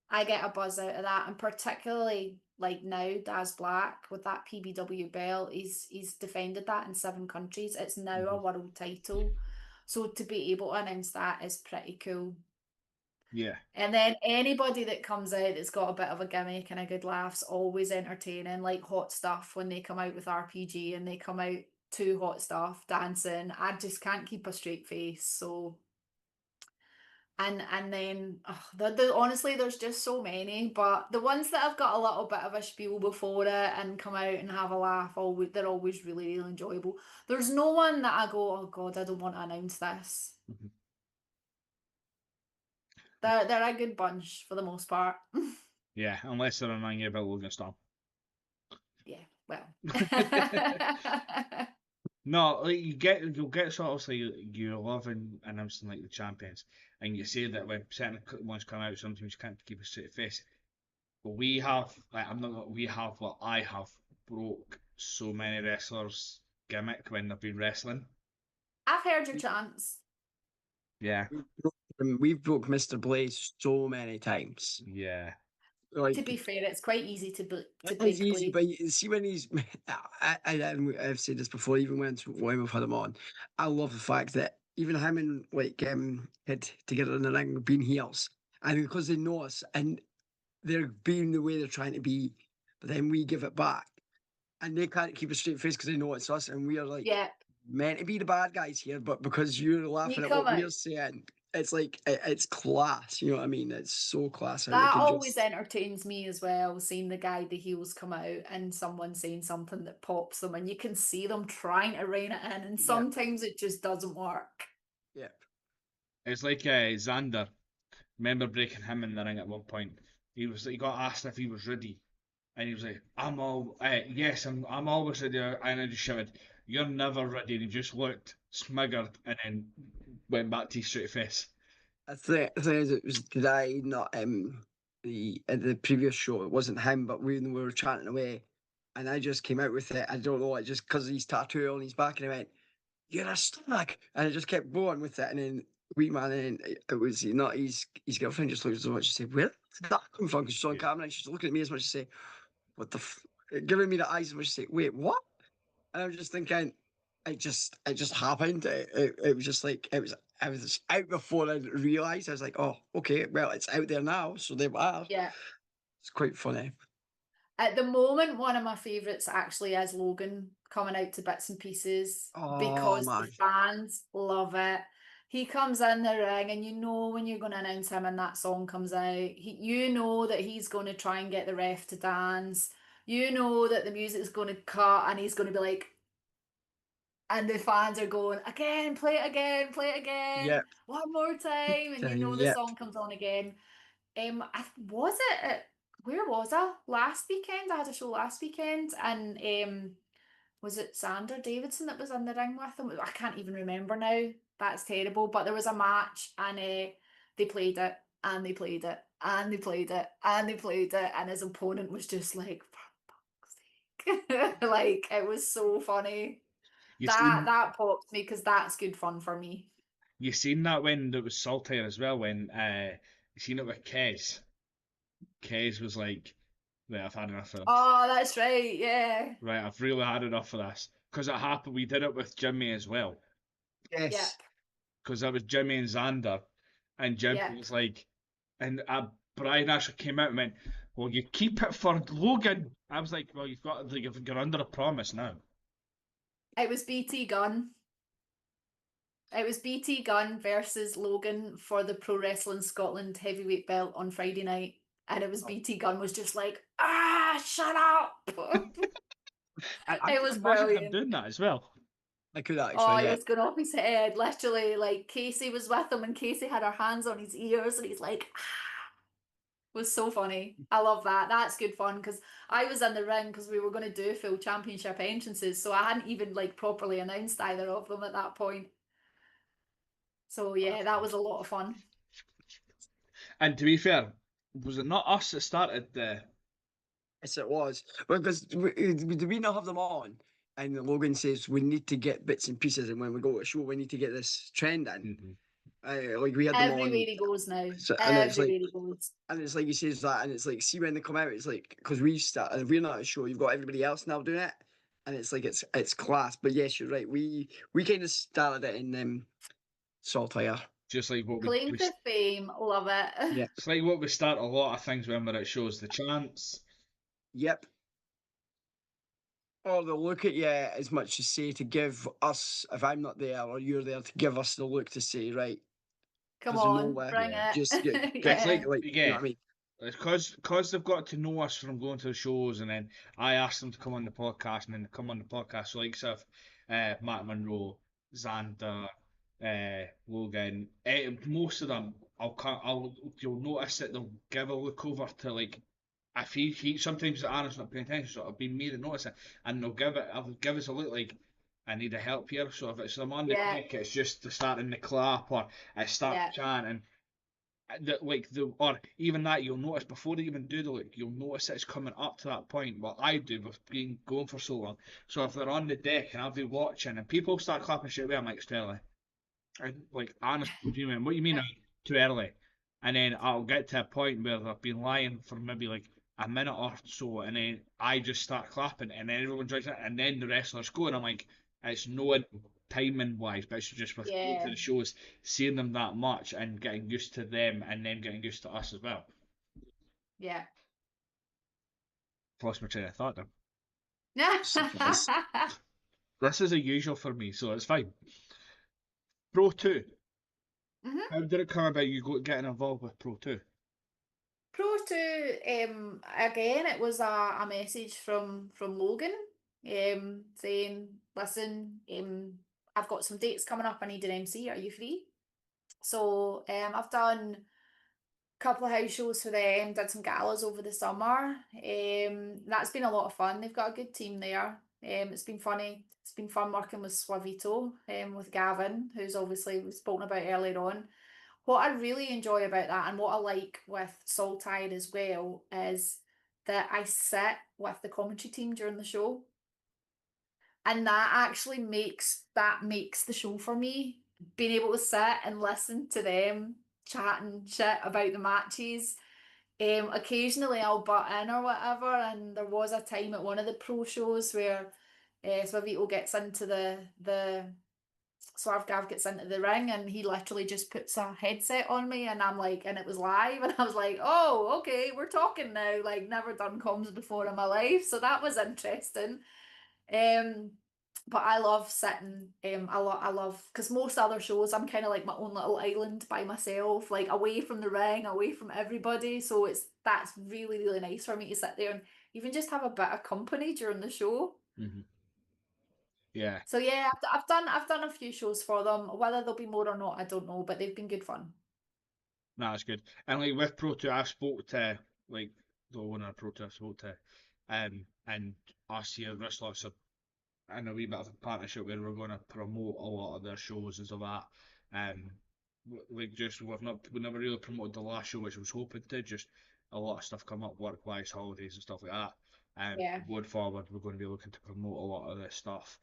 I get a buzz out of that, and particularly like now, Daz Black with that PBW belt, he's defended that in 7 countries. It's now a world title, so to be able to announce that is pretty cool. Yeah. And then anybody that comes out that's got a bit of a gimmick and a good laugh's always entertaining, like Hot Stuff when they come out with RPG and they come out to Hot Stuff dancing. I just can't keep a straight face, so. And then honestly, there's just so many, but the ones that have got a little bit of a spiel before it and come out and have a laugh, they're always really, really enjoyable. There's no one that I go, oh God, I don't want to announce this. Mm-hmm. They're a good bunch for the most part. Yeah, unless they're annoying you about Logan Storm. Yeah, well. No, like you'll get sort of like you love announcing like the champions, and you say that when certain ones come out, sometimes you can't keep a straight face. But we have like I have broke so many wrestlers' gimmick when they've been wrestling. I've heard your chants. Yeah. We've broke Mr. Blaze so many times. Yeah. Like, to be fair, it's quite easy to break. It's easy, but you see when he's, I've said this before, even when we've had him on, I love the fact that even him and like had together in the ring being heels, and because they know us and they're being the way they're trying to be, but then we give it back, and they can't keep a straight face because they know it's us, and we are like meant to be the bad guys here, but because you're laughing at what we're saying, it's like it's class. You know what I mean? It's so class. That always entertains me as well, seeing the heels come out and someone saying something that pops them, and you can see them trying to rein it in, and sometimes it just doesn't work. Yep. It's like Xander. Remember breaking him in the ring at one point? He got asked if he was ready, and he was like, "I'm all yes, I'm always ready." And I just shouted, "You're never ready." And he just looked smiggered, and then went back to his straight face. I think it was today, not the at the previous show. It wasn't him, but when we were chatting away, and I just came out with it. I don't know, it just because he's tattoo on his back, and I went, "You're a slag," and I just kept going with it, and then wee man, and it was not his girlfriend just looked so much to say, "Where did that come from?" Because she's on camera, and she's looking at me as much as say, "What the?" Giving me the eyes as much as say, "Wait, what?" And I was just thinking, it just happened. It was just like I was out before I realised. I was like, oh, okay, well, it's out there now, so there we are. Yeah. It's quite funny. At the moment, one of my favourites actually is Logan coming out to bits and pieces Oh because the man, fans love it. He comes in the ring, and you know when you're going to announce him and that song comes out, you know that he's going to try and get the ref to dance. You know that the music's going to cut, and he's going to be like, and the fans are going, again, play it again, yep, one more time, and you know the yep. song comes on again. Was it where was I? Last weekend? I had a show last weekend, and was it Sander Davidson that was in the ring with him? I can't even remember now. That's terrible. But there was a match, and they played it, and they played it, and they played it, and they played it, and his opponent was just like, for fuck's sake. Like, it was so funny. You That seen that popped me because that's good fun for me. you seen that when there was Saltire as well when you seen it with Kez. Kez was like, "Right, I've had enough of this. Oh, that's right. Yeah. Right, I've really had enough of this." Because it happened, we did it with Jimmy as well. Yes, Yep. Because that was Jimmy and Xander, and Jimmy Yep. was like, and Brian actually came out and went, "Well, you keep it for Logan." I was like, "Well, you're under a promise now." It was BT Gunn. It was BT Gunn versus Logan for the Pro Wrestling Scotland heavyweight belt on Friday night. And it was oh, BT Gunn was just like, shut up. I It can was imagine him brilliant. doing that as well. I could Oh, actually, he yeah. was going off his head. Literally, like Casey was with him, and Casey had her hands on his ears, and he's like, was so funny. I love that. That's good fun because I was in the ring because we were going to do full championship entrances, so I hadn't even like properly announced either of them at that point. So yeah, that was a lot of fun. And to be fair, was it not us that started the? Yes, it was. Well, because do we not have them on? And Logan says we need to get bits and pieces, and when we go to a show, we need to get this trend in. Mhm. Like we had them Everywhere on, he goes now. so, and it's Everywhere like, he goes. and it's like he says that, and it's like, see when they come out, it's like because we start, and if we're not at a show, you've got everybody else now doing it, and it's like it's class. But yes, you're right. We kind of started it in Saltire. Just like what Claim to fame, love it. Yeah. it's like what we start a lot of things when we're at shows. The chants. Yep. Or they'll look at you as much as say to give us, if I'm not there or you're there, to give us the look to say, right, Come because they know on, where. bring Yeah. Just it. It's Yeah. like you know yeah, what I mean? it's because they've got to know us from going to the shows, and then I asked them to come on the podcast, and then they come on the podcast. So like stuff, Matt Monroe, Xander, Logan, most of them, you'll notice that they'll give a look over to like. If he sometimes Aaron's not paying attention, so it'll be me that notice it, and I'll give us a look like I need a help here. So if it's them on the Yeah. deck, it's just to start in the clap or I start Yeah. chanting that like the or even that you'll notice before they even do the look, you'll notice it's coming up to that point. Well, I do with being going for so long. So if they're on the deck and I'll be watching and people start clapping straight away, I'm like, it's too early. And like honestly, what do you mean? What do you mean too early? And then I'll get to a point where I've been lying for maybe like a minute or so, and then I just start clapping, and then everyone joins it, and then the wrestlers go, and I'm like, it's no timing wise, but it's just with going to Yeah. the shows, seeing them that much, and getting used to them, and then getting used to us as well. Yeah. Lost my train of thought. Then Surprise. this is a usual for me, so it's fine. Pro two. hmm How did it come about you getting involved with Pro two? Pro 2, again, it was a message from Logan, saying, listen, I've got some dates coming up. I need an MC. Are you free? So I've done a couple of house shows for them, did some galas over the summer. That's been a lot of fun. They've got a good team there. It's been funny. It's been fun working with Suavito, with Gavin, who's obviously we've spoken about earlier on. What I really enjoy about that and what I like with Saltire as well is that I sit with the commentary team during the show. And that actually makes the show for me. Being able to sit and listen to them chatting shit about the matches. Occasionally I'll butt in or whatever, and there was a time at one of the pro shows where Suavito gets into the Swerve Gav gets into the ring and he literally just puts a headset on me and I'm like, and it was live and I was like, oh, okay, we're talking now. Like never done comms before in my life, so that was interesting. Um, but I love sitting. I love because most other shows I'm kind of like my own little island by myself, like away from the ring, away from everybody. So that's really really nice for me to sit there and even just have a bit of company during the show. Mm-hmm. Yeah, So yeah, I've done a few shows for them. Whether there'll be more or not, I don't know, but they've been good fun. no, that's good. And like with Pro 2, I spoke to like the owner of Pro 2, I spoke to, and us here, Wrestlots are in a wee bit of a partnership where we're going to promote a lot of their shows and stuff like that. Like just we never really promoted the last show, which I was hoping to. Just a lot of stuff come up work wise, holidays and stuff like that. Yeah. Going forward, we're going to be looking to promote a lot of this stuff.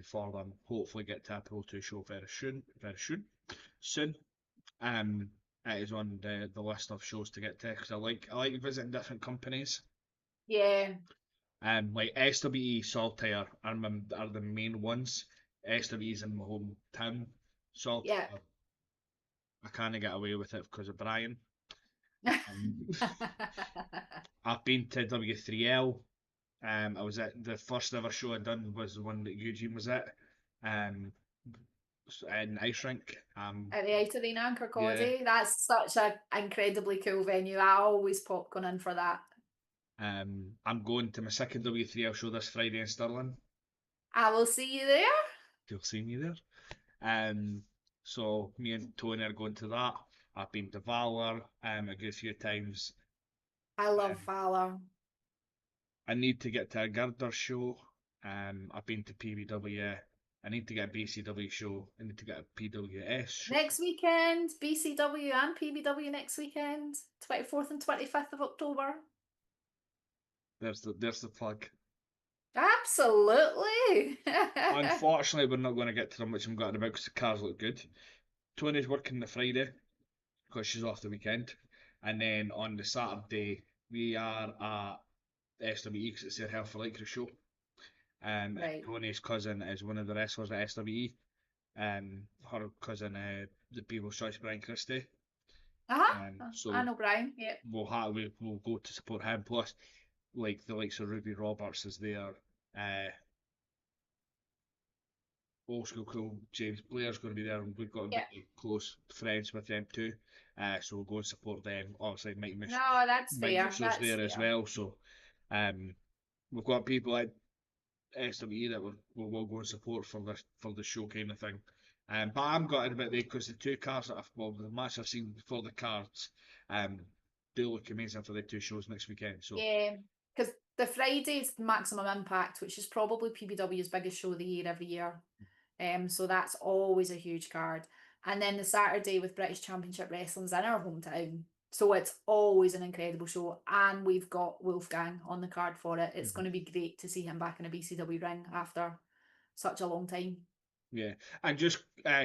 For them, hopefully get to a Pro 2 show very soon, soon. Um, it is on the list of shows to get to because I like visiting different companies. Yeah. Like SWE, Saltire are the main ones. SWE's in my hometown. Yeah. Saltire, I can't get away with it because of Brian. Um, I've been to W3L. I was at the first ever show I done was the one that Eugene was at. Um, in Ice Rink. At the Ice Arena in Yeah. Kirkcaldy. That's such an incredibly cool venue. I always popcorn in for that. I'm going to my second W3L show this Friday in Stirling. I will see you there. You'll see me there. So me and Tony are going to that. I've been to Valor a good few times. I love Um, Valor. I need to get to a Girder show. I've been to PBW. I need to get a BCW show. I need to get a PWS show. Next weekend, BCW and PBW next weekend, 24th and 25th of October. There's the plug. Absolutely. Unfortunately, we're not going to get to them, which I'm glad about because the cars look good. Tony's working the Friday because she's off the weekend, and then on the Saturday we are at SWE because it's their Hell for Lycra show. Right. Tony's cousin is one of the wrestlers at SWE. Her cousin, the People's Choice, Brian Christie. I So know Brian. Yeah. we'll go to support him. Plus, like the likes of Ruby Roberts is there. Old school cool James Blair's going to be there, and we've got Yeah. very close friends with them too. So we'll go and support them. Obviously, No, that's Mike fair. Mitchell's That's there as fair. well. So we've got people at SWE that we'll go and support for the show kind of thing. But I'm gutted about that because the two cars the match I've seen before the cards, do look amazing for the two shows next weekend. So Yeah, because the Friday's Maximum Impact, which is probably PBW's biggest show of the year every year. So that's always a huge card. And then the Saturday with British Championship Wrestling's in our hometown. So it's always an incredible show. And we've got Wolfgang on the card for it. It's going to be great to see him back in a BCW ring after such a long time. yeah, and just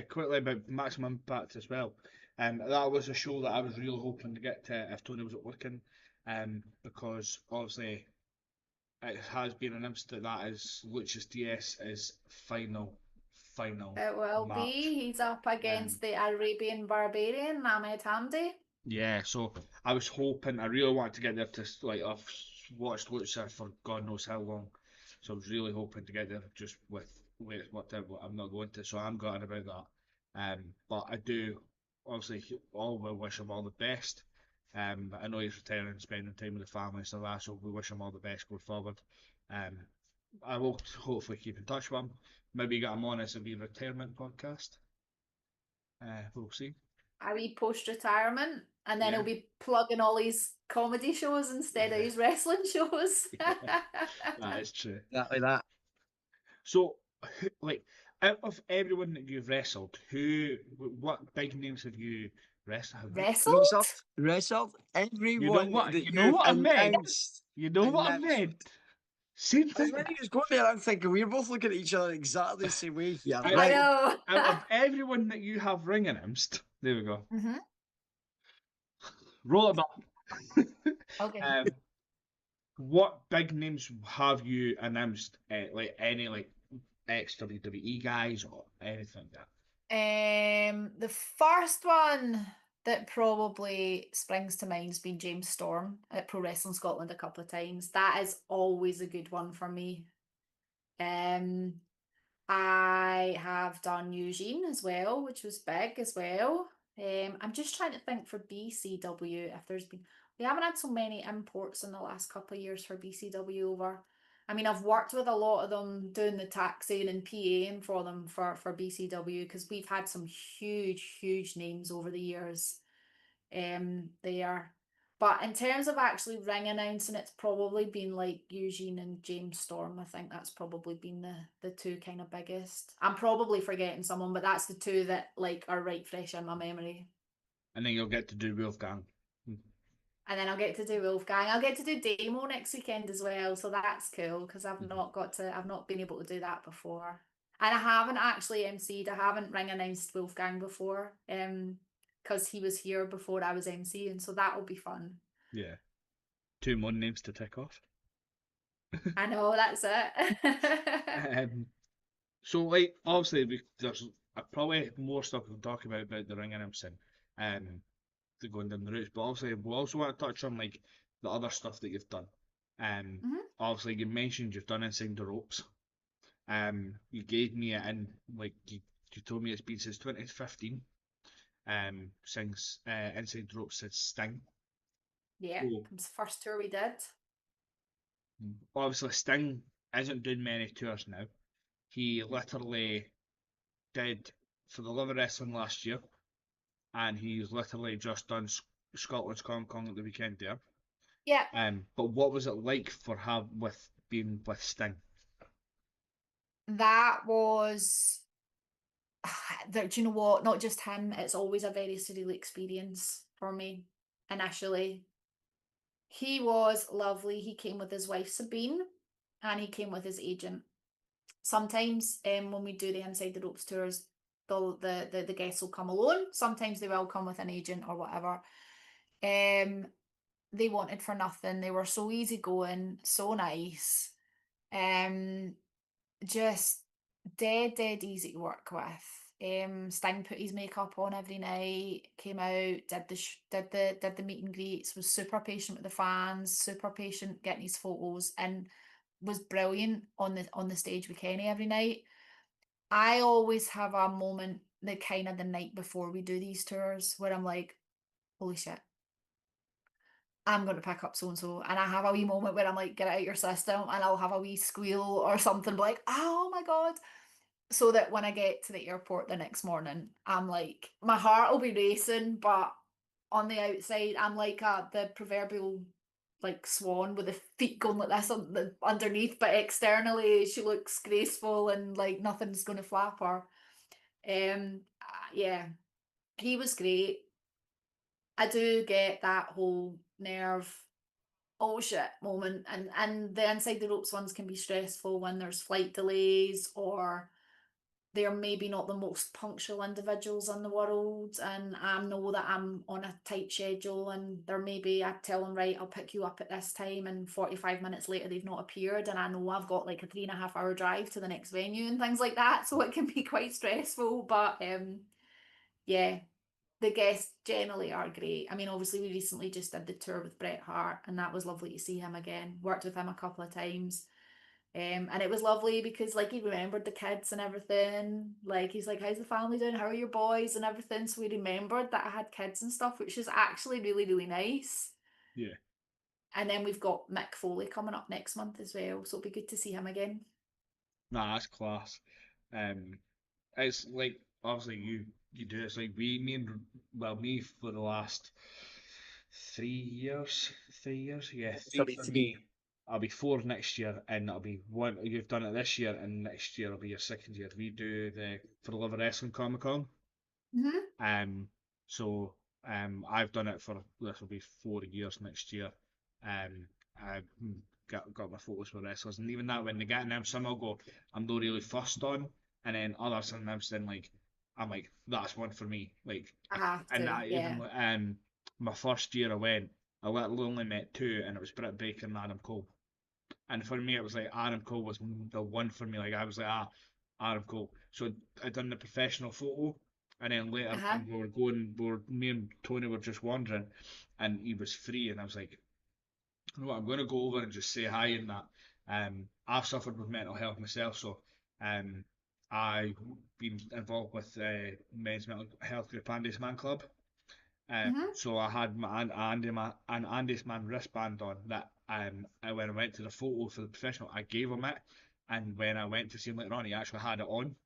quickly about Maximum Impact as well. That was a show that I was really hoping to get to if Tony was working, because obviously it has been announced that is Lucius DS is final It will match. be. He's up against the Arabian Barbarian, Ahmed Hamdi. Yeah, so I was hoping, I really wanted to get there to like I've watched Lucius for God knows how long, so I was really hoping to get there just with whatever I'm not going to, so I'm gutted about that. But I do obviously all will wish him all the best. I know he's retiring and spending time with the family and stuff like that, so we wish him all the best going forward. Um, I will hopefully keep in touch with him. Maybe get him on as a wee retirement podcast. We'll see. a wee post-retirement, and then Yeah. he'll be plugging all his comedy shows instead of his wrestling shows. That is true. Exactly that. So, like, out of everyone that you've wrestled, what big names have you wrestled? Wrestled? Wrestled You know everyone what? that You know you've what I meant. announced. You know what I Announced. meant. Same And thing. when he was going there, I'm thinking we're both looking at each other exactly the same way here. I I Right. know. Out of everyone that you have ring announced, there we go. Mhm. Roll it up. Okay. What big names have you announced? Like any ex WWE guys or anything like that? The first one that probably springs to mind has been James Storm at Pro Wrestling Scotland a couple of times. That is always a good one for me. Um, I have done Eugene as well, which was big as well. I'm just trying to think for BCW if there's been. We haven't had so many imports in the last couple of years for BCW over. I mean, I've worked with a lot of them doing the taxing and PAing for them for BCW because we've had some huge names over the years. There. But in terms of actually ring announcing, it's probably been like Eugene and James Storm. I think that's probably been the two kind of biggest. I'm probably forgetting someone, but that's the two that like are right fresh in my memory. And then you'll get to do Wolfgang. And then I'll get to do Wolfgang. I'll get to do Demo next weekend as well, so that's cool because I've not been able to do that before. And I haven't actually MC'd. I haven't ring announced Wolfgang before. Because he was here before I was MCing, so that will be fun. Yeah. 2 more names to tick off. I know, that's it. So, like, obviously, there's probably more stuff we'll talk about the ring announcing, to going down the routes. But obviously, we also want to touch on like the other stuff that you've done. Obviously, you mentioned you've done Inside the Ropes. You gave me it in like you told me it's been since 2015. Since Inside the Ropes said Sting. Yeah, So, it was the first tour we did. obviously, Sting isn't doing many tours now. He literally did for the Love of Wrestling last year, and he's literally just done Scotland's Comic Con at the weekend there. Yeah. But what was it like for being with Sting? That was do you know what? Not just him, it's always a very surreal experience for me initially. He was lovely. He came with his wife Sabine and he came with his agent. Sometimes when we do the Inside the Ropes tours, the guests will come alone. Sometimes they will come with an agent or whatever. They wanted for nothing. They were so easygoing, so nice. Just dead easy to work with. Sting put his makeup on every night, came out, did the meet and greets, was super patient with the fans, super patient getting his photos, and was brilliant on the stage with Kenny every night. I always have a moment the kind of the night before we do these tours where I'm like, holy shit, I'm going to pick up so and so. And I have a wee moment where I'm like, get it out your system, and I'll have a wee squeal or something like, oh my God. So that when I get to the airport the next morning, I'm like, my heart will be racing, but on the outside, I'm like the proverbial like swan with the feet going like this underneath, but externally she looks graceful and like nothing's going to flap her. Yeah, he was great. I do get that whole nerve, oh shit moment, and the Inside the Ropes ones can be stressful when there's flight delays or they're maybe not the most punctual individuals in the world, and I know that I'm on a tight schedule and there maybe I tell them, right, I'll pick you up at this time, and 45 minutes later they've not appeared, and I know I've got like a 3.5 hour drive to the next venue and things like that, so it can be quite stressful. But yeah, the guests generally are great. I mean, obviously we recently just did the tour with Bret Hart and that was lovely to see him again. Worked with him a couple of times. And it was lovely because like he remembered the kids and everything. Like he's like, how's the family doing? How are your boys and everything? So we remembered that I had kids and stuff, which is actually really nice. Yeah. And then we've got Mick Foley coming up next month as well. So it'll be good to see him again. Nah, that's class. It's like obviously you do. It's like me for the last 3 years. 3 years, yeah, So three we for three. me. I'll be 4 next year, and it'll be one. You've done it this year, and next year will be your second year. We do the For the Love of Wrestling Comic Con. Hmm. Um, so I've done it for this will be 4 years next year. I've got my photos with wrestlers, and even that when they get announced, some I'll go, I'm not really fussed on, and then others are announced, and like I'm like that's one for me. Like, I have and to, I yeah. even my first year I went, I literally only met two, and it was Britt Baker and Adam Cole. And for me, it was like Arran Cole was the one for me. Like I was like, Arran Cole. So I done the professional photo, and then later Uh-huh. when me and Tony were just wandering, and he was free, and I was like, you know what, I'm gonna go over and just say hi and that. I've suffered with mental health myself, so I've been involved with men's mental health group Andy's Man Club. Hmm. So I had an Andy's Man wristband on that. When I went to the photo for the professional, I gave him it, and when I went to see him later on, he actually had it on.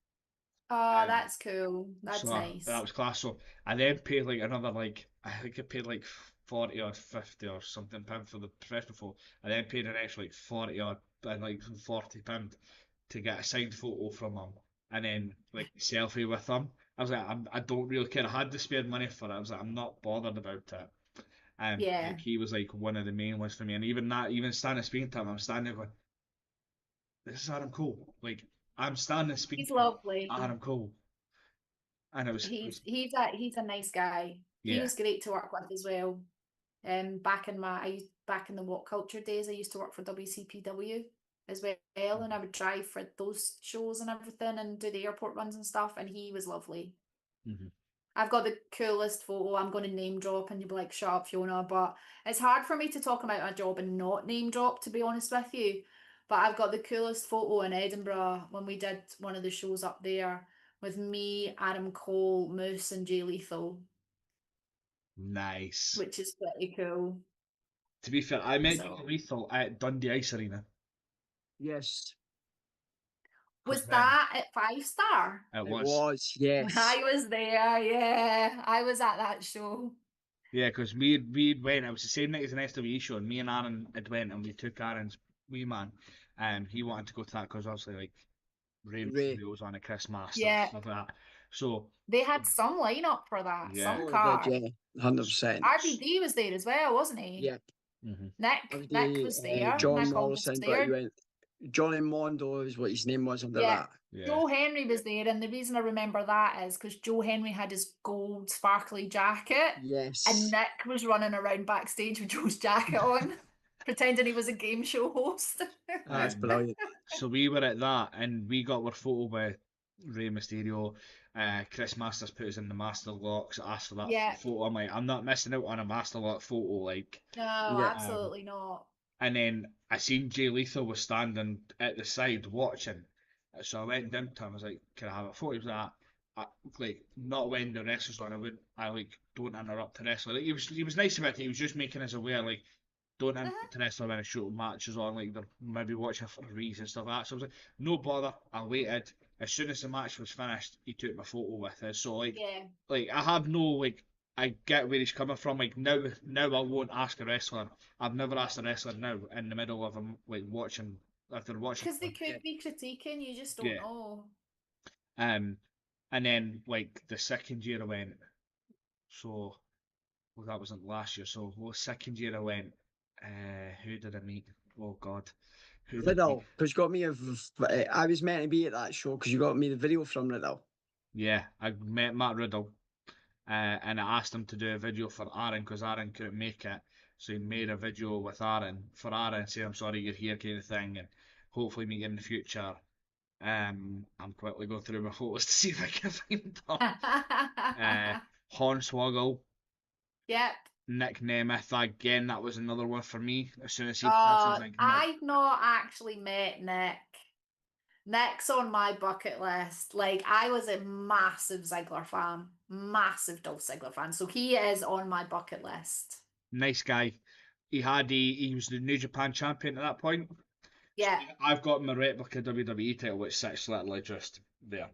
Oh, Um, that's cool. so That's that nice. was class. So I then paid like another like I think I paid like 40 or 50 or something pound for the professional photo. I then paid an extra like 40 or and like £40 to get a signed photo from him, and then like selfie with him. I was like, I don't really care. I had the spare money for it. I was like, I'm not bothered about it. Like Yeah. he was like one of the main ones for me, and even that, even standing speaking to him, I'm standing there going, "This is Adam Cole." Like I'm standing speaking He's to him, lovely. Adam Cole, and it was He's a nice guy. He yeah. was great to work with as well. Back in the What Culture days, I used to work for WCPW as well, and I would drive for those shows and everything, and do the airport runs and stuff. And he was lovely. Mm-hmm. I've got the coolest photo. I'm going to name drop, and you'll be like, "Shut up, Fiona." But it's hard for me to talk about my job and not name drop, to be honest with you. But I've got the coolest photo in Edinburgh when we did one of the shows up there with me, Adam Cole, Moose, and Jay Lethal, Nice. which is pretty cool. To be fair, I met Jay So, Lethal at Dundee Ice Arena Yes, because was that at Five Star? it it was. was. Yes. I was there, yeah. I was at that show. Yeah, because we went. It was the same night as an SWE show, and me and Aaron had went, and we took Aaron's wee man, and he wanted to go to that because obviously like Rey Ray. Mysterio was on a Chris Masters Yeah, stuff like that. So they had some lineup for that, yeah. some Oh, they did, card. yeah. 100%. RVD was there as well, wasn't he? Yeah. Hmm. Nick was there. John Nick Aldis was Morrison, but you there. went Johnny Mondo is what his name was under Yeah. that. Yeah. Joe Henry was there, and the reason I remember that is because Joe Henry had his gold sparkly jacket, and Yes. Nick was running around backstage with Joe's jacket on, pretending he was a game show host. That's Um, brilliant. so we were at that, and we got our photo with Rey Mysterio. Chris Masters put us in the Master Locks, asked for that Yeah. photo. I'm like, I'm not missing out on a Master Lock photo. Like, No, Yeah. absolutely not. and then I seen Jay Lethal was standing at the side watching. So I went down to him. I was like, "Can I have a photo?" He was like, like not when the wrestlers on. I like don't interrupt the wrestler. Like, he was nice about it. He was just making us aware, like don't Uh-huh. interrupt the wrestler when a show matches on. Like they're maybe watching for a reason and stuff like that. So I was like, no bother. I waited. As soon as the match was finished, he took my photo with us. So Yeah. like I have no like I get where he's coming from. Like now I won't ask a wrestler. I've never asked a wrestler now in the middle of them like watching if they're watching. Because they Yeah. could be critiquing, you just don't Yeah. know. Um, and then like the second year I went, so well that wasn't last year. So second year I went. Who did I meet? Oh God, who did I meet? Riddle, because you got me. I was meant to be at that show because you got me the video from Riddle. Yeah, I met Matt Riddle, and I asked him to do a video for Arran because Arran couldn't make it. So he made a video with Arran for Arran, saying I'm sorry you're here, kind of thing, and hopefully meet you in the future. I'm quickly going through my photos to see if I can find them. Hornswoggle, Yep. Nick Nemeth again. That was another one for me. As soon as he passed, I was like, no. I've not actually met Nick. Nick's on my bucket list. Like, I was a massive Ziggler fan, massive Dolph Ziggler fan. So he is on my bucket list. Nice guy. He was the New Japan champion at that point. So Yeah. I've got my replica WWE title, which sits literally just there.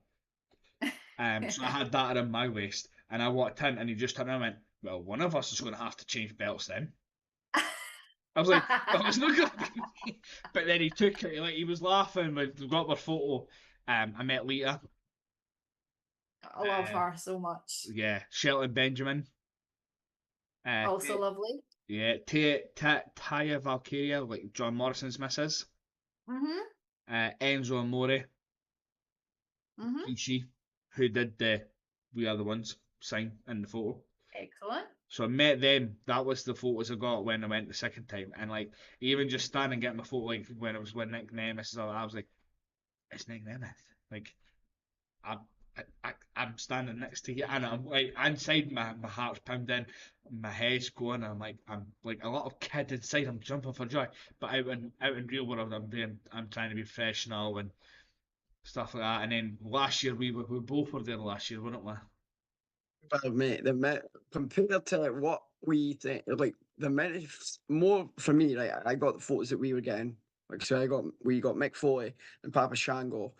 So I had that around my waist, and I walked in, and he just turned around and went, "Well, one of us is going to have to change belts then." I was like, "Well, it's not going to be me." But then he took it, like he was laughing. We got our photo. I met Lita. I love Uh, her so much. yeah, Shelton Benjamin. Also lovely. Yeah, Taya Valkyria, like John Morrison's missus. Mm-hmm. Enzo Amore, Mm-hmm. Kishi, who did the We Are the Ones sign in the photo. Excellent. So I met them. That was the photos I got when I went the second time. And like even just standing getting my photo, like when I was with Nick Nemeth, I was like, it's Nick Nemeth. Like I'm I'm standing next to you, and I'm like inside my heart's pounding, my head's going. I'm like a little kid inside. I'm jumping for joy. But out in real world, I'm trying to be professional and stuff like that. And then last year we both were there last year, weren't we? Well, mate, compared to what we think, like the minute more for me, right? I got the photos that we were getting. Like, so we got Mick Foley and Papa Shango,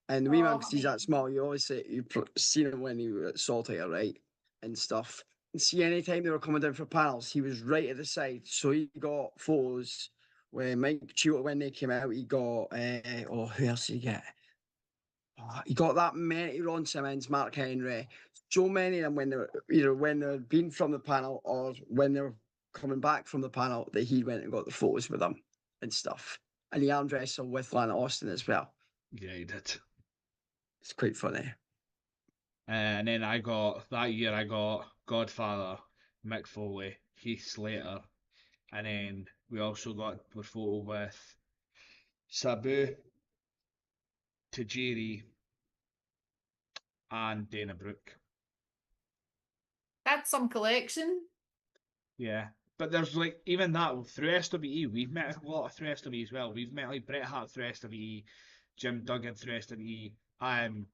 and the wee man, Oh, because he's that amazing. small, you always say seen him when he was at Saltaire, right, and stuff. And see, anytime they were coming down for panels, he was right at the side, so he got photos when Mike Chewell, when they came out, he got who else did he get? You got that many Ron Simmons, Mark Henry, so many of them when they're either when they're been from the panel or when they're coming back from the panel that he went and got the photos with them and stuff. And he arm wrestled with Lana Austin as well. Yeah, he did. It's quite funny. And then that year I got Godfather, Mick Foley, Heath Slater, and then we also got a photo with Sabu, Tajiri, and Dana Brooke. That's some collection. Yeah. But there's like even that through SWE, we've met a lot through SWE as well. We've met like Bret Hart through SWE, Jim Duggan through SWE. Cody,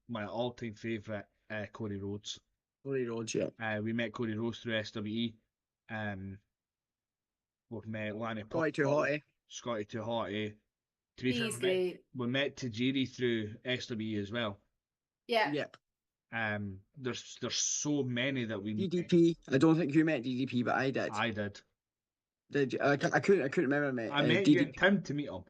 My all-time favourite, Cody Rhodes. Cody Rhodes, yeah. We met Cody Rhodes through SWE. Um, we've met Lanny Scotty Too Poffo, Hotty. Scotty Too Hotty. To be fair, He's great. we met Tajiri through SWE as well. Yeah. Yep. There's so many that we met. DDP. I don't think you met DDP, but I did. I did. Did you? I couldn't remember, mate. I met you in DDP. town to meet him.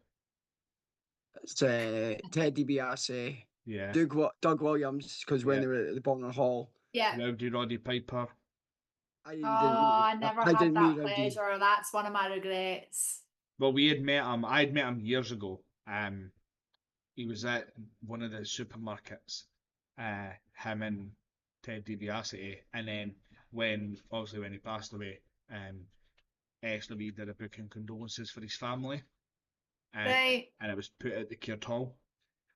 It's, Ted DiBiase, Yeah. Doug Williams, because when Yeah. they were at the Bonner Hall, Yeah. Rowdy Roddy Piper. I Oh, didn't meet. I never I had didn't meet that Rowdy. pleasure. That's one of my regrets. Well, we had met him. I'd met him years ago. He was at one of the supermarkets. Him and Ted DiBiase, and then obviously when he passed away, SW did a booking condolences for his family, Right. and it was put at the Caird Hall,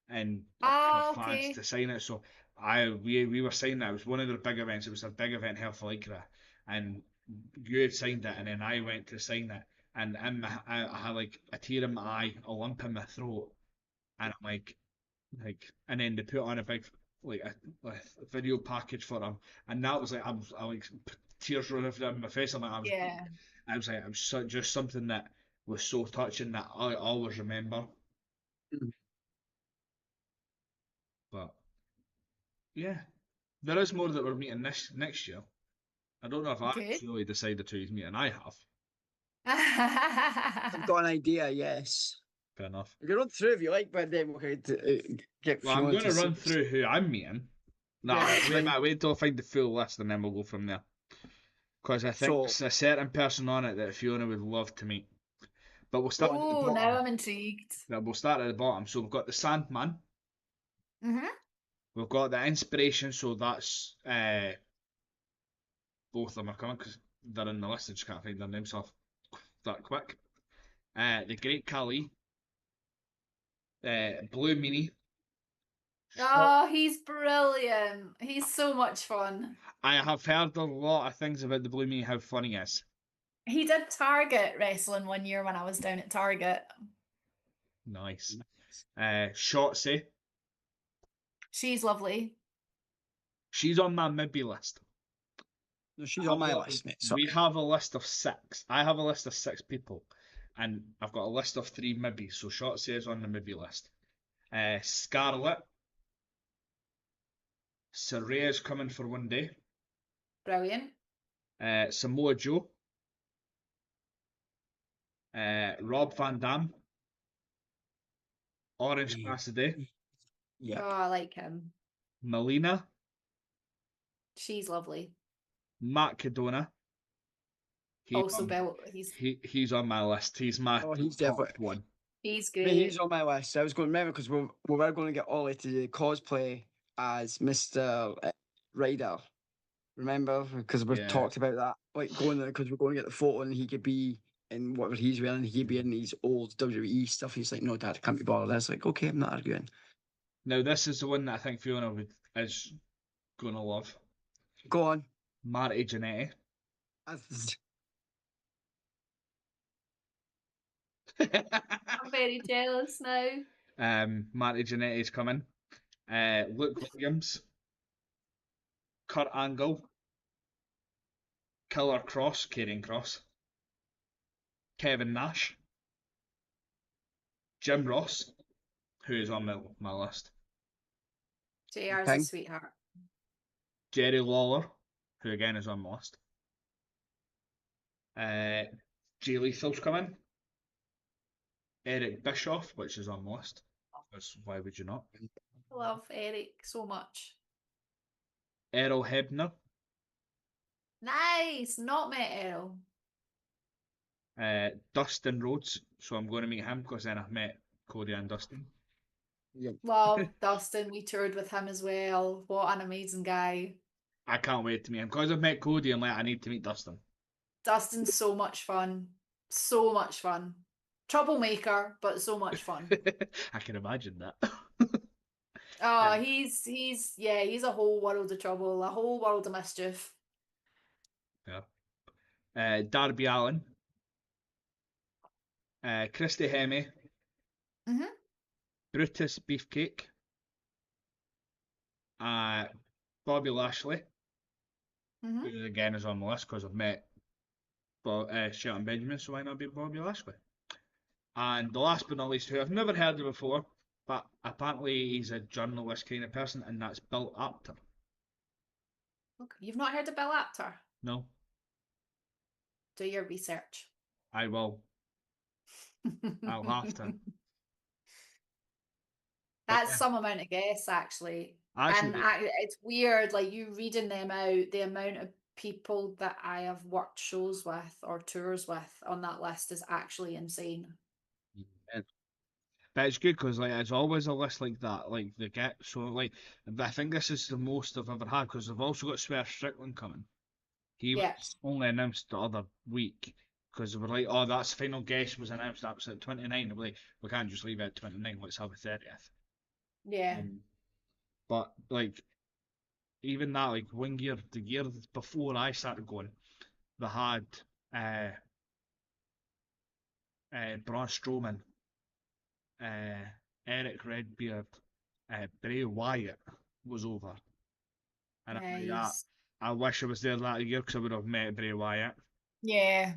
and Ah, for fans okay. to sign it. So we were signing it. It was one of their big events. It was a big event held for Lycra, and you had signed it, and then I went to sign it, and I had like a tear in my eye, a lump in my throat, and I'm like, and then they put on a big a video package for him, and that was like I like tears running down my face. Yeah. I was like, it was just something that was so touching that I always remember. Mm. But yeah, there is more that we're meeting next year. I don't know if I Good. actually decided who he's meeting. I have. I've got an idea. Yes, Fair enough. we can run through if you like, but then we could get Well, I'm Fiona going to to run through who I'm meeting. Nah, Yeah, wait till I find the full list and then we'll go from there. Because I think So there's a certain person on it that Fiona would love to meet. But we'll start at the Oh, now bottom. I'm intrigued. We'll start at the bottom. So we've got the Sandman. Mm-hmm. We've got the Inspiration. So that's both of them are coming because they're in the list. I just can't find their names off that quick. The Great Khali. Blue Meanie. Oh, he's brilliant. He's so much fun. I have heard a lot of things about the Blue Meanie, how funny he is. He did Target wrestling one year when I was down at Target. Nice. Shotzi. She's lovely. She's on my maybe list. no, she's on my list, mate. We have a list of 6. I have a list of 6 people, and I've got a list of 3 maybe. So Shotzi is on the maybe list. Scarlet. Saraya's coming for one day. Brilliant. Samoa Joe. Rob Van Dam. Orange Yeah. Cassidy. Yeah. Oh, I like him. Melina. She's lovely. Matt Cadona. Also, He's on my list. He's my Oh, he's top definitely. one. he's Mate, great. he's on my list. I was going to remember because we were going to get Ollie to cosplay as Mr. Ryder. Remember? Because we've Yeah. talked about that. Like going there because we're going to get the photo and he could be in whatever he's wearing. He could be in these old WWE stuff. He's like, no, Dad, I can't be bothered. I was like, okay, I'm not arguing. Now this is the one that I think Fiona is gonna love. Go on. Marty Jannetty. I'm very jealous now. Marty Jannetty's coming. Luke Williams. Kurt Angle. Killer Cross, Karrion Cross. Kevin Nash. Jim Ross, who is on my list. JR's a King. sweetheart. Jerry Lawler, who again is on my list. Jay Lethal's coming. Eric Bischoff, which is on my list. Because why would you not? I love Eric so much. Errol Hebner. Nice. Not met Errol. Dustin Rhodes, so I'm going to meet him because then I've met Cody and Dustin. Yeah. Love Dustin. We toured with him as well. What an amazing guy. I can't wait to meet him because I've met Cody and like I need to meet Dustin. Dustin's so much fun. So much fun. Troublemaker, but so much fun. I can imagine that. Oh, he's a whole world of trouble, a whole world of mischief. Yeah. Darby Allin. Christy Hemme. Mhm. Brutus Beefcake. Bobby Lashley, Mhm. who again is on the list because I've met Shelton Benjamin, so why not be Bobby Lashley? And the last but not least, who I've never heard of before, but apparently he's a journalist kind of person, and that's Bill Apter. Okay. You've not heard of Bill Apter? No, Do your research. I will. I'll have to. That's yeah. some amount of guess, actually. Actually, And it's weird, like you reading them out, the amount of people that I have worked shows with or tours with on that list is actually insane. but it's good because like it's always a list like that. Like they get so like I think this is the most I've ever had because they've also got Swerve Strickland coming. He Yeah. was only announced the other week because they were like, "Oh, that's final guest was announced. That was at 29." They were like, "We can't just leave it at 29. Let's have a 30th." Yeah. But like, even that, like one year, the year before I started going, they had Braun Strowman, Eric Redbeard, Bray Wyatt was over, and I'm like, Nice. I wish I was there that year because I would have met Bray Wyatt. Yeah.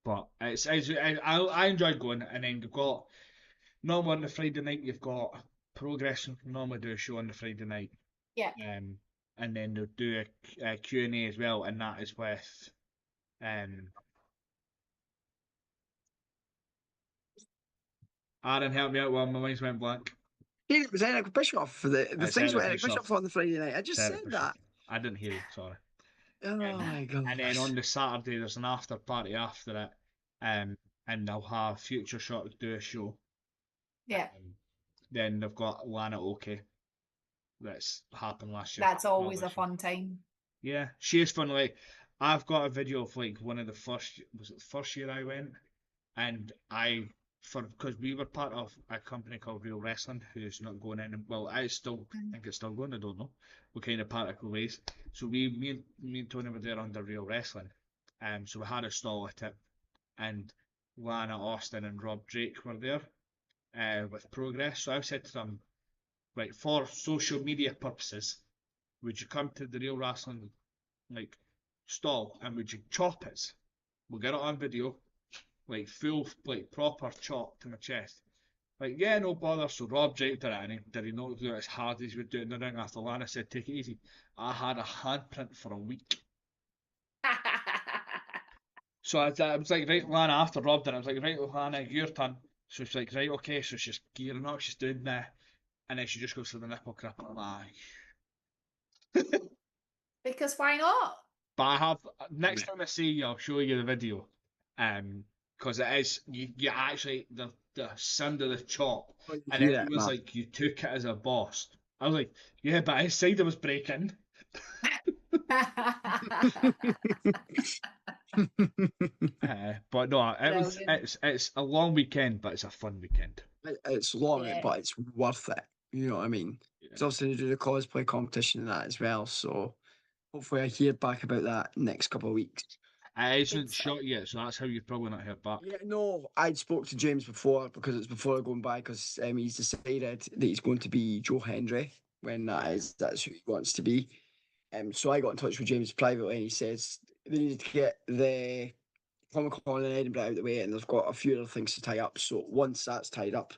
But I enjoyed going, and then you've got normally on the Friday night you've got Progress normally do a show on the Friday night, Yeah. and then they'll do a Q&A as well, and that is with Arran, help me out while my mind's went blank. It was Eric Bischoff for the It's things with Eric Eric Bischoff. Bischoff on the Friday night. I just It's Eric said Bischoff. that. I didn't hear you, sorry. Oh my god. And then on the Saturday there's an after party after it, and they'll have Future Shock do a show. Yeah. Then they've got Lana Oki. That's happened last year. That's always a fun time. Yeah, she is fun. Like, I've got a video of like one of the first, was it the first year I went, and because we were part of a company called Real Wrestling, who's not going in. Well, I still think it's still going. I don't know. We're kind of parted ways. So me and Tony were there under Real Wrestling. So we had a stall at it, and Lana Austin and Rob Drake were there, with Progress. So I said to them, right, for social media purposes, would you come to the Real Wrestling like stall and would you chop it? We'll get it on video, like full, like proper chop to my chest. Like, yeah, no bother. So Rob draped her in, did he not do it as hard as he would do it in the ring after Lana said, take it easy? I had a handprint for a week. So I was like, right, Lana, after Rob did it, I was like, right, Lana, your turn. So she's like, right, okay. So she's gearing up, she's doing that. And then she just goes to the nipple grip. And I'm like, Because why not? but I have, next time I see you, I'll show you the video. Because it is, you actually, the sound of the chop. Oh, you And then hear he it, was man. like, you took it as a boss. I was like, yeah, but his side was breaking. But no, Brilliant. it's a long weekend, but it's a fun weekend. It's long, Yeah. but it's worth it. You know what I mean? It's obviously to do the cosplay competition and that as well. So hopefully I hear back about that next couple of weeks. It isn't Good stuff. shot yet, so that's how you've probably not heard back. Yeah, no, I'd spoke to James before because it's before going by because he's decided that he's going to be Joe Hendry when that's who he wants to be. So I got in touch with James privately and he says they need to get the Comic Con in Edinburgh out of the way and they've got a few other things to tie up. So once that's tied up,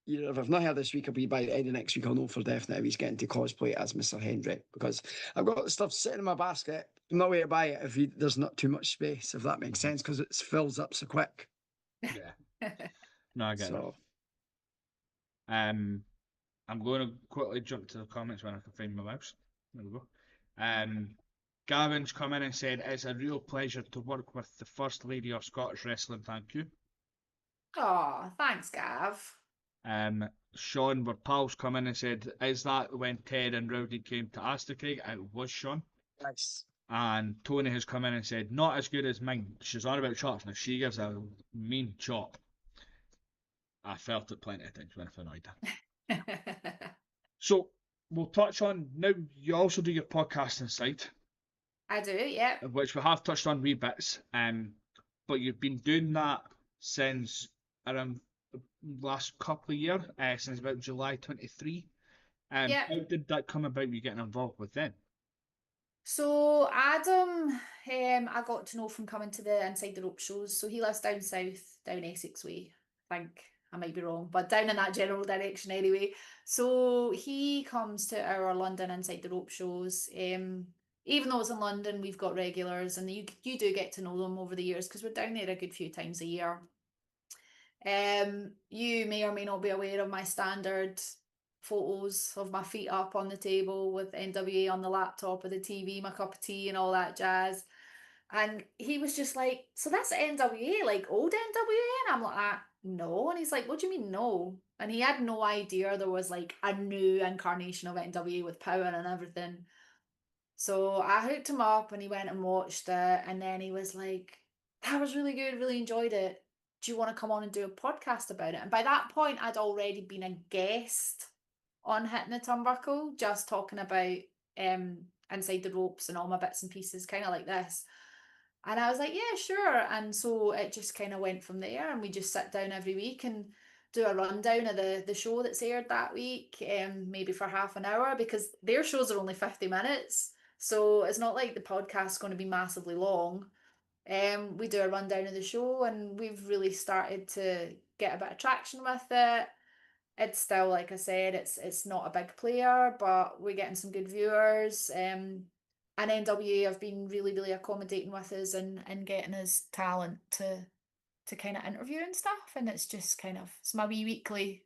either if I've not heard this week, it'll be by the end of next week. I'll know for definite if he's getting to cosplay as Mr. Hendry because I've got the stuff sitting in my basket. No way to buy it if there's not too much space, if that makes sense, because it fills up so quick. Yeah, no, I get So that. I'm going to quickly jump to the comments when I can find my mouse. There we go. Gavin's come in and said, it's a real pleasure to work with the First Lady of Scottish Wrestling, thank you. Oh, thanks, Gav. Sean Pals come in and said, is that when Ted and Rowdy came to Asticraig? It was Sean. nice. And Tony has come in and said, not as good as mine. She's on about chops. Now she gives a mean chop. I felt it plenty of times when I've annoyed her. So we'll touch on now. You also do your podcasting side, I do, yeah. which we have touched on wee bits. But you've been doing that since around the last couple of years, since about July 23. Yeah. How did that come about? You getting involved with them? So Adam, I got to know from coming to the Inside the Rope shows. So he lives down south, down Essex way. I think I might be wrong, but down in that general direction anyway. So he comes to our London Inside the Rope shows. Even though it's in London, we've got regulars, and you do get to know them over the years because we're down there a good few times a year. You may or may not be aware of my standard photos of my feet up on the table with NWA on the laptop or the TV, my cup of tea and all that jazz. And he was just like, so that's NWA, like old NWA? And I'm like, no. And he's like, what do you mean no? And he had no idea there was like a new incarnation of NWA with power and everything. So I hooked him up and he went and watched it. And then he was like, that was really good, really enjoyed it. Do you want to come on and do a podcast about it? And by that point, I'd already been a guest on Hitting the Turnbuckle, just talking about Inside the Ropes and all my bits and pieces, kind of like this. And I was like, yeah, sure. And so it just kind of went from there. And we just sit down every week and do a rundown of the show that's aired that week, maybe for half an hour, because their shows are only 50 minutes. So it's not like the podcast's going to be massively long. We do a rundown of the show and we've really started to get a bit of traction with it. It's still, like I said, it's not a big player, but we're getting some good viewers. And NWA have been really, really accommodating with us and getting us talent to kind of interview and stuff. And it's just kind of, it's my wee weekly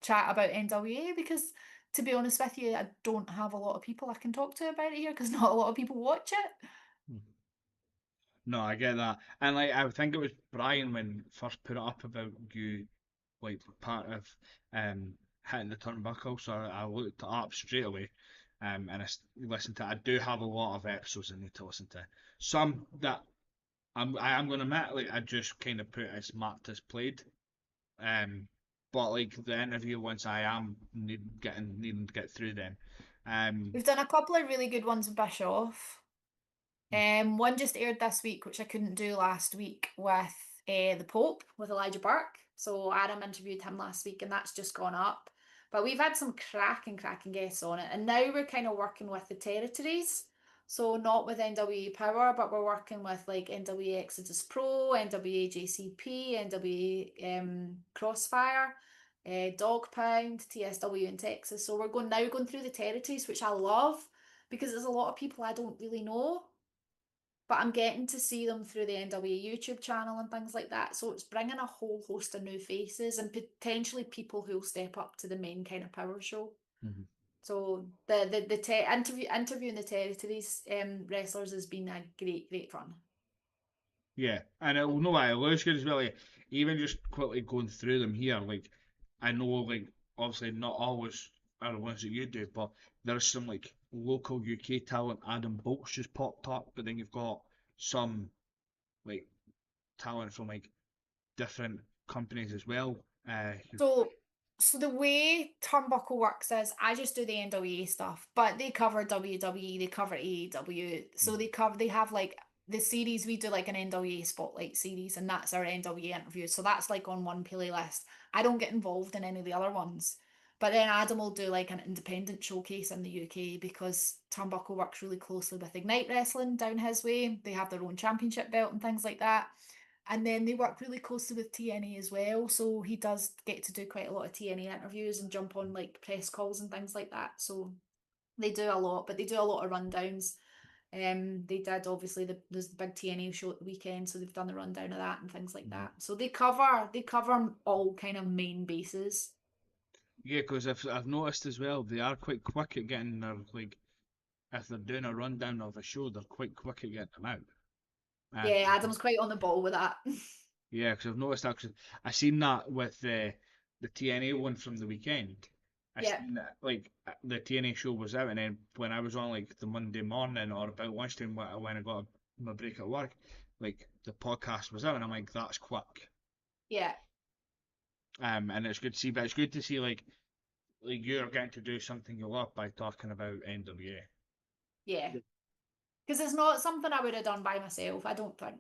chat about NWA because to be honest with you, I don't have a lot of people I can talk to about it here because not a lot of people watch it. No, I get that. And like I think it was Brian when first put it up about you like part of hitting the turnbuckle, so I looked it up straight away. And listened to it. I do have a lot of episodes I need to listen to. Some that I'm gonna admit, like I just kind of put as marked as played. But like the interview ones I am needing to get through them. We've done a couple of really good ones with Bischoff. One just aired this week, which I couldn't do last week with the Pope with Elijah Burke. So Adam interviewed him last week, and that's just gone up. But we've had some cracking guests on it, and now we're kind of working with the territories. So not with NWA Power, but we're working with like NWA Exodus Pro, NWA JCP, NWA Crossfire. Dog Pound, TSW in Texas. So we're going through the territories, which I love because there's a lot of people I don't really know, but I'm getting to see them through the NWA YouTube channel and things like that. So it's bringing a whole host of new faces and potentially people who'll step up to the main kind of power show. Mm-hmm. So interviewing the territories wrestlers has been a great fun. Yeah, and it'll know why it looks good as well. Like, even just quickly going through them here, like I know, like obviously not always are the ones that you do, but there's some like local UK talent. Adam Bolt's just popped up, but then you've got some like talent from like different companies as well. So the way Turnbuckle works is I just do the NWA stuff, but they cover WWE, they cover AEW, so they have like the series. We do like an NWA spotlight series, and that's our NWA interviews. So that's like on one playlist. I don't get involved in any of the other ones, but then Adam will do like an independent showcase in the UK because Turnbuckle works really closely with Ignite Wrestling down his way. They have their own championship belt and things like that. And then they work really closely with TNA as well. So he does get to do quite a lot of TNA interviews and jump on like press calls and things like that. So they do a lot, but they do a lot of rundowns. They did obviously there's the big TNA show at the weekend, so they've done the rundown of that and things like that. So they cover all kind of main bases. Yeah, because I've noticed as well they are quite quick at getting their like if they're doing a rundown of a show, they're quite quick at getting them out. Yeah, Adam's quite on the ball with that. Yeah, because I've noticed actually, I seen that with the TNA one from the weekend. I Yeah. seen that like the TNA show was out, and then when I was on like the Monday morning or about lunchtime when I got my break at work, like the podcast was out, and I'm like, that's quick. Yeah. And it's good to see, but it's good to see like you're getting to do something you love by talking about NWA. Yeah. Because it's not something I would have done by myself, I don't think.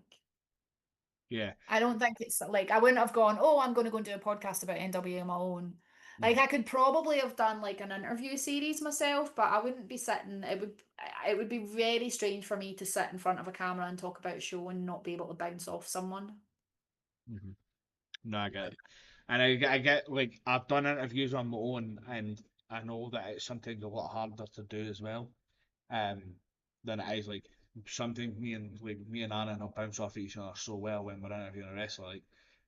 Yeah. I don't think it's like I wouldn't have gone, oh, I'm going to go and do a podcast about NWA on my own. Like I could probably have done like an interview series myself, but I wouldn't be sitting. It would be very strange for me to sit in front of a camera and talk about a show and not be able to bounce off someone. Mm-hmm. No, I get it. And I get like I've done interviews on my own, and I know that it's sometimes a lot harder to do as well. Um, than it is like something me and Arran will bounce off each other so well when we're interviewing a wrestler. Like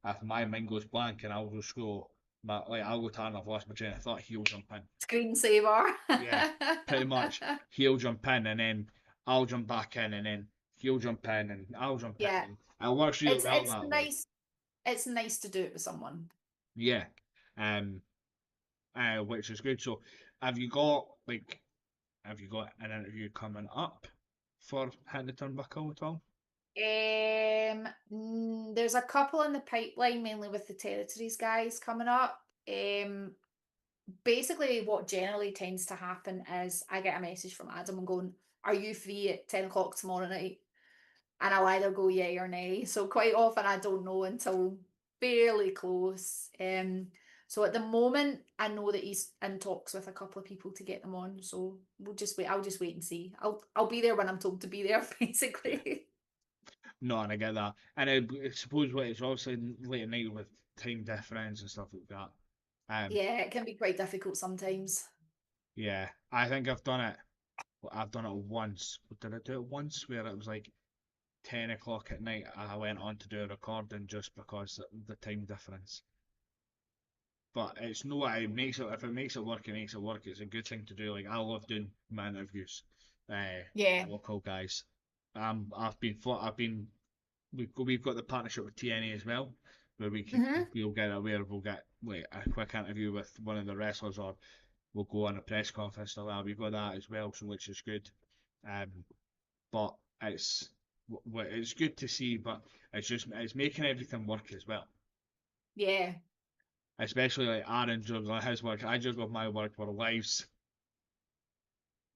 if my mind goes blank and I'll just go, I'll go to Arran, I've lost my train of thought. He'll jump in. Screensaver. Yeah, pretty much. He'll jump in and then I'll jump back in and then he'll jump in and I'll jump Yeah. in. And it works really well It's that way. nice. It's nice to do it with someone. Yeah. Um. Which is good. So, have you got an interview coming up for Hitting the Turnbuckle at all? There's a couple in the pipeline, mainly with the territories guys coming up. Basically, what generally tends to happen is I get a message from Adam and going, "Are you free at 10 o'clock tomorrow night?" And I'll either go yay or nay. So quite often I don't know until fairly close. So at the moment I know that he's in talks with a couple of people to get them on. So we'll just wait. I'll just wait and see. I'll be there when I'm told to be there, basically. No, and I get that. And I suppose it's obviously late at night with time difference and stuff like that. Yeah, it can be quite difficult sometimes. Yeah, I think I've done it. I've done it once. Did I do it once where it was like 10 o'clock at night? I went on to do a recording just because the time difference. But it's no, it makes it if it makes it work, it makes it work. It's a good thing to do. Like I love doing my interviews. Yeah. Local guys. I've been we've got the partnership with TNA as well, where we'll get like a quick interview with one of the wrestlers, or we'll go on a press conference like that. We've got that as well, so which is good. But it's good to see, but it's making everything work as well. Yeah. Especially like Aaron juggling his work, I juggle my work for lives.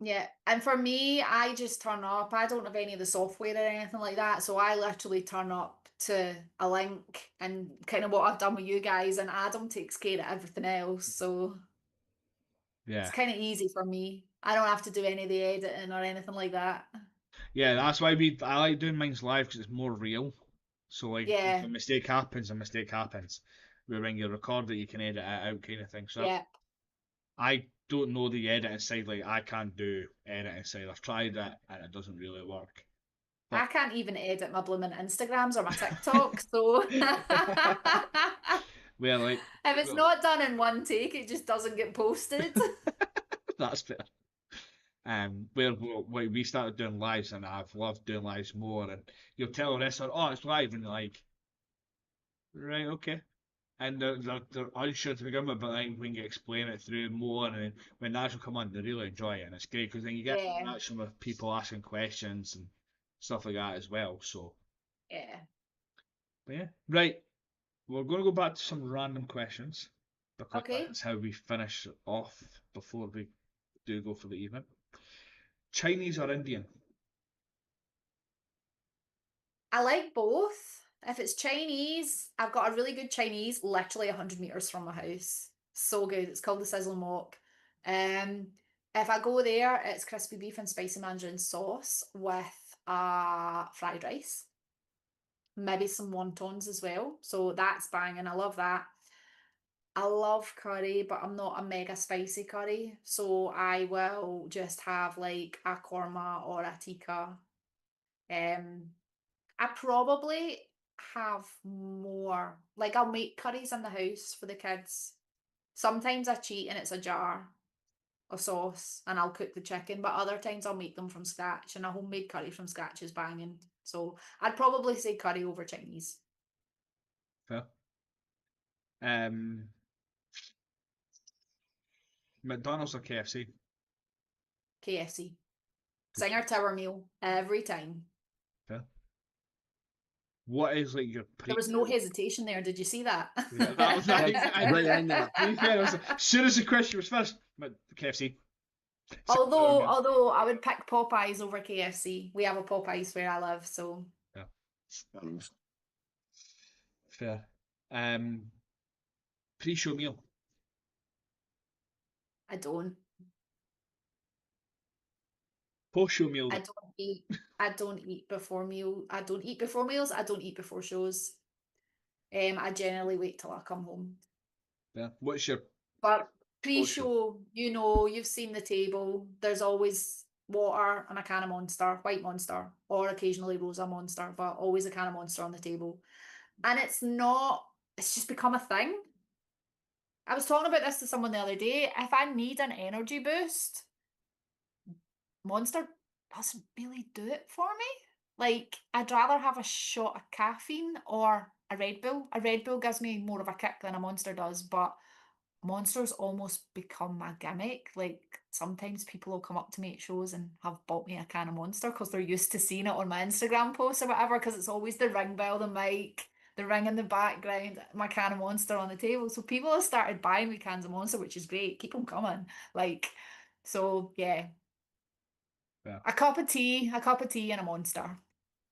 Yeah, and for me, I just turn up. I don't have any of the software or anything like that, so I literally turn up to a link and kind of what I've done with you guys, and Adam takes care of everything else. So Yeah, it's kind of easy for me. I don't have to do any of the editing or anything like that. yeah, that's why I like doing mine's live because it's more real. So like, if Yeah, a mistake happens, a mistake happens. where when you record it, you can edit it out, kind of thing. So Yeah. I don't know the editing side. Like I can't do editing side. I've tried it and it doesn't really work. I can't even edit my blooming Instagrams or my TikTok, so Where like if it's not done in one take, it just doesn't get posted. that's fair. Where we started doing lives, and I've loved doing lives more. And you'll tell the rest of oh, it's live, and you're like, right, okay. And they're unsure to begin with, but then when you explain it through more, and then when the actual come on, they really enjoy it, and it's great because then you get Yeah. interaction with people asking questions and stuff like that as well. So, Yeah. but yeah, right. We're going to go back to some random questions because Okay. that's how we finish off before we do go for the evening. Chinese or Indian? I like both. If it's Chinese, I've got a really good Chinese literally 100 meters from my house. So good. It's called the Sizzling Wok. Um, if I go there, it's crispy beef and spicy mandarin sauce with fried rice. Maybe some wontons as well. So that's banging. I love that. I love curry, but I'm not a mega spicy curry. So I will just have like a korma or a tikka. I probably have more. Like I'll make curries in the house for the kids. Sometimes I cheat and it's a jar of sauce and I'll cook the chicken, but other times I'll make them from scratch and a homemade curry from scratch is banging. So I'd probably say curry over Chinese. Fair. McDonald's or KFC? KFC. Singer Tower meal every time. Fair. What is like your There was no hesitation there. Did you see that? Yeah, that was Right in there. To be fair, as soon as the question was first, KFC. Although I would pick Popeyes over KFC. We have a Popeyes where I live, so Yeah. Fair. Pre-show meal. I don't. Post-show meal. I don't eat. I don't eat before meal. I don't eat before meals. I don't eat before shows. I generally wait till I come home. Yeah. What's your But pre-show, you know, you've seen the table. There's always water and a can of Monster, white Monster, or occasionally Rosa Monster, but always a can of Monster on the table. And it's not. It's just become a thing. I was talking about this to someone the other day. If I need an energy boost, Monster doesn't really do it for me. Like, I'd rather have a shot of caffeine or a Red Bull. A Red Bull gives me more of a kick than a Monster does, but Monster's almost become my gimmick. Like, sometimes people will come up to me at shows and have bought me a can of Monster because they're used to seeing it on my Instagram posts or whatever, because it's always the ring bell, the mic, the ring in the background, my can of Monster on the table. So people have started buying me cans of Monster, which is great. Keep them coming. Like, so yeah, yeah. a cup of tea and a Monster.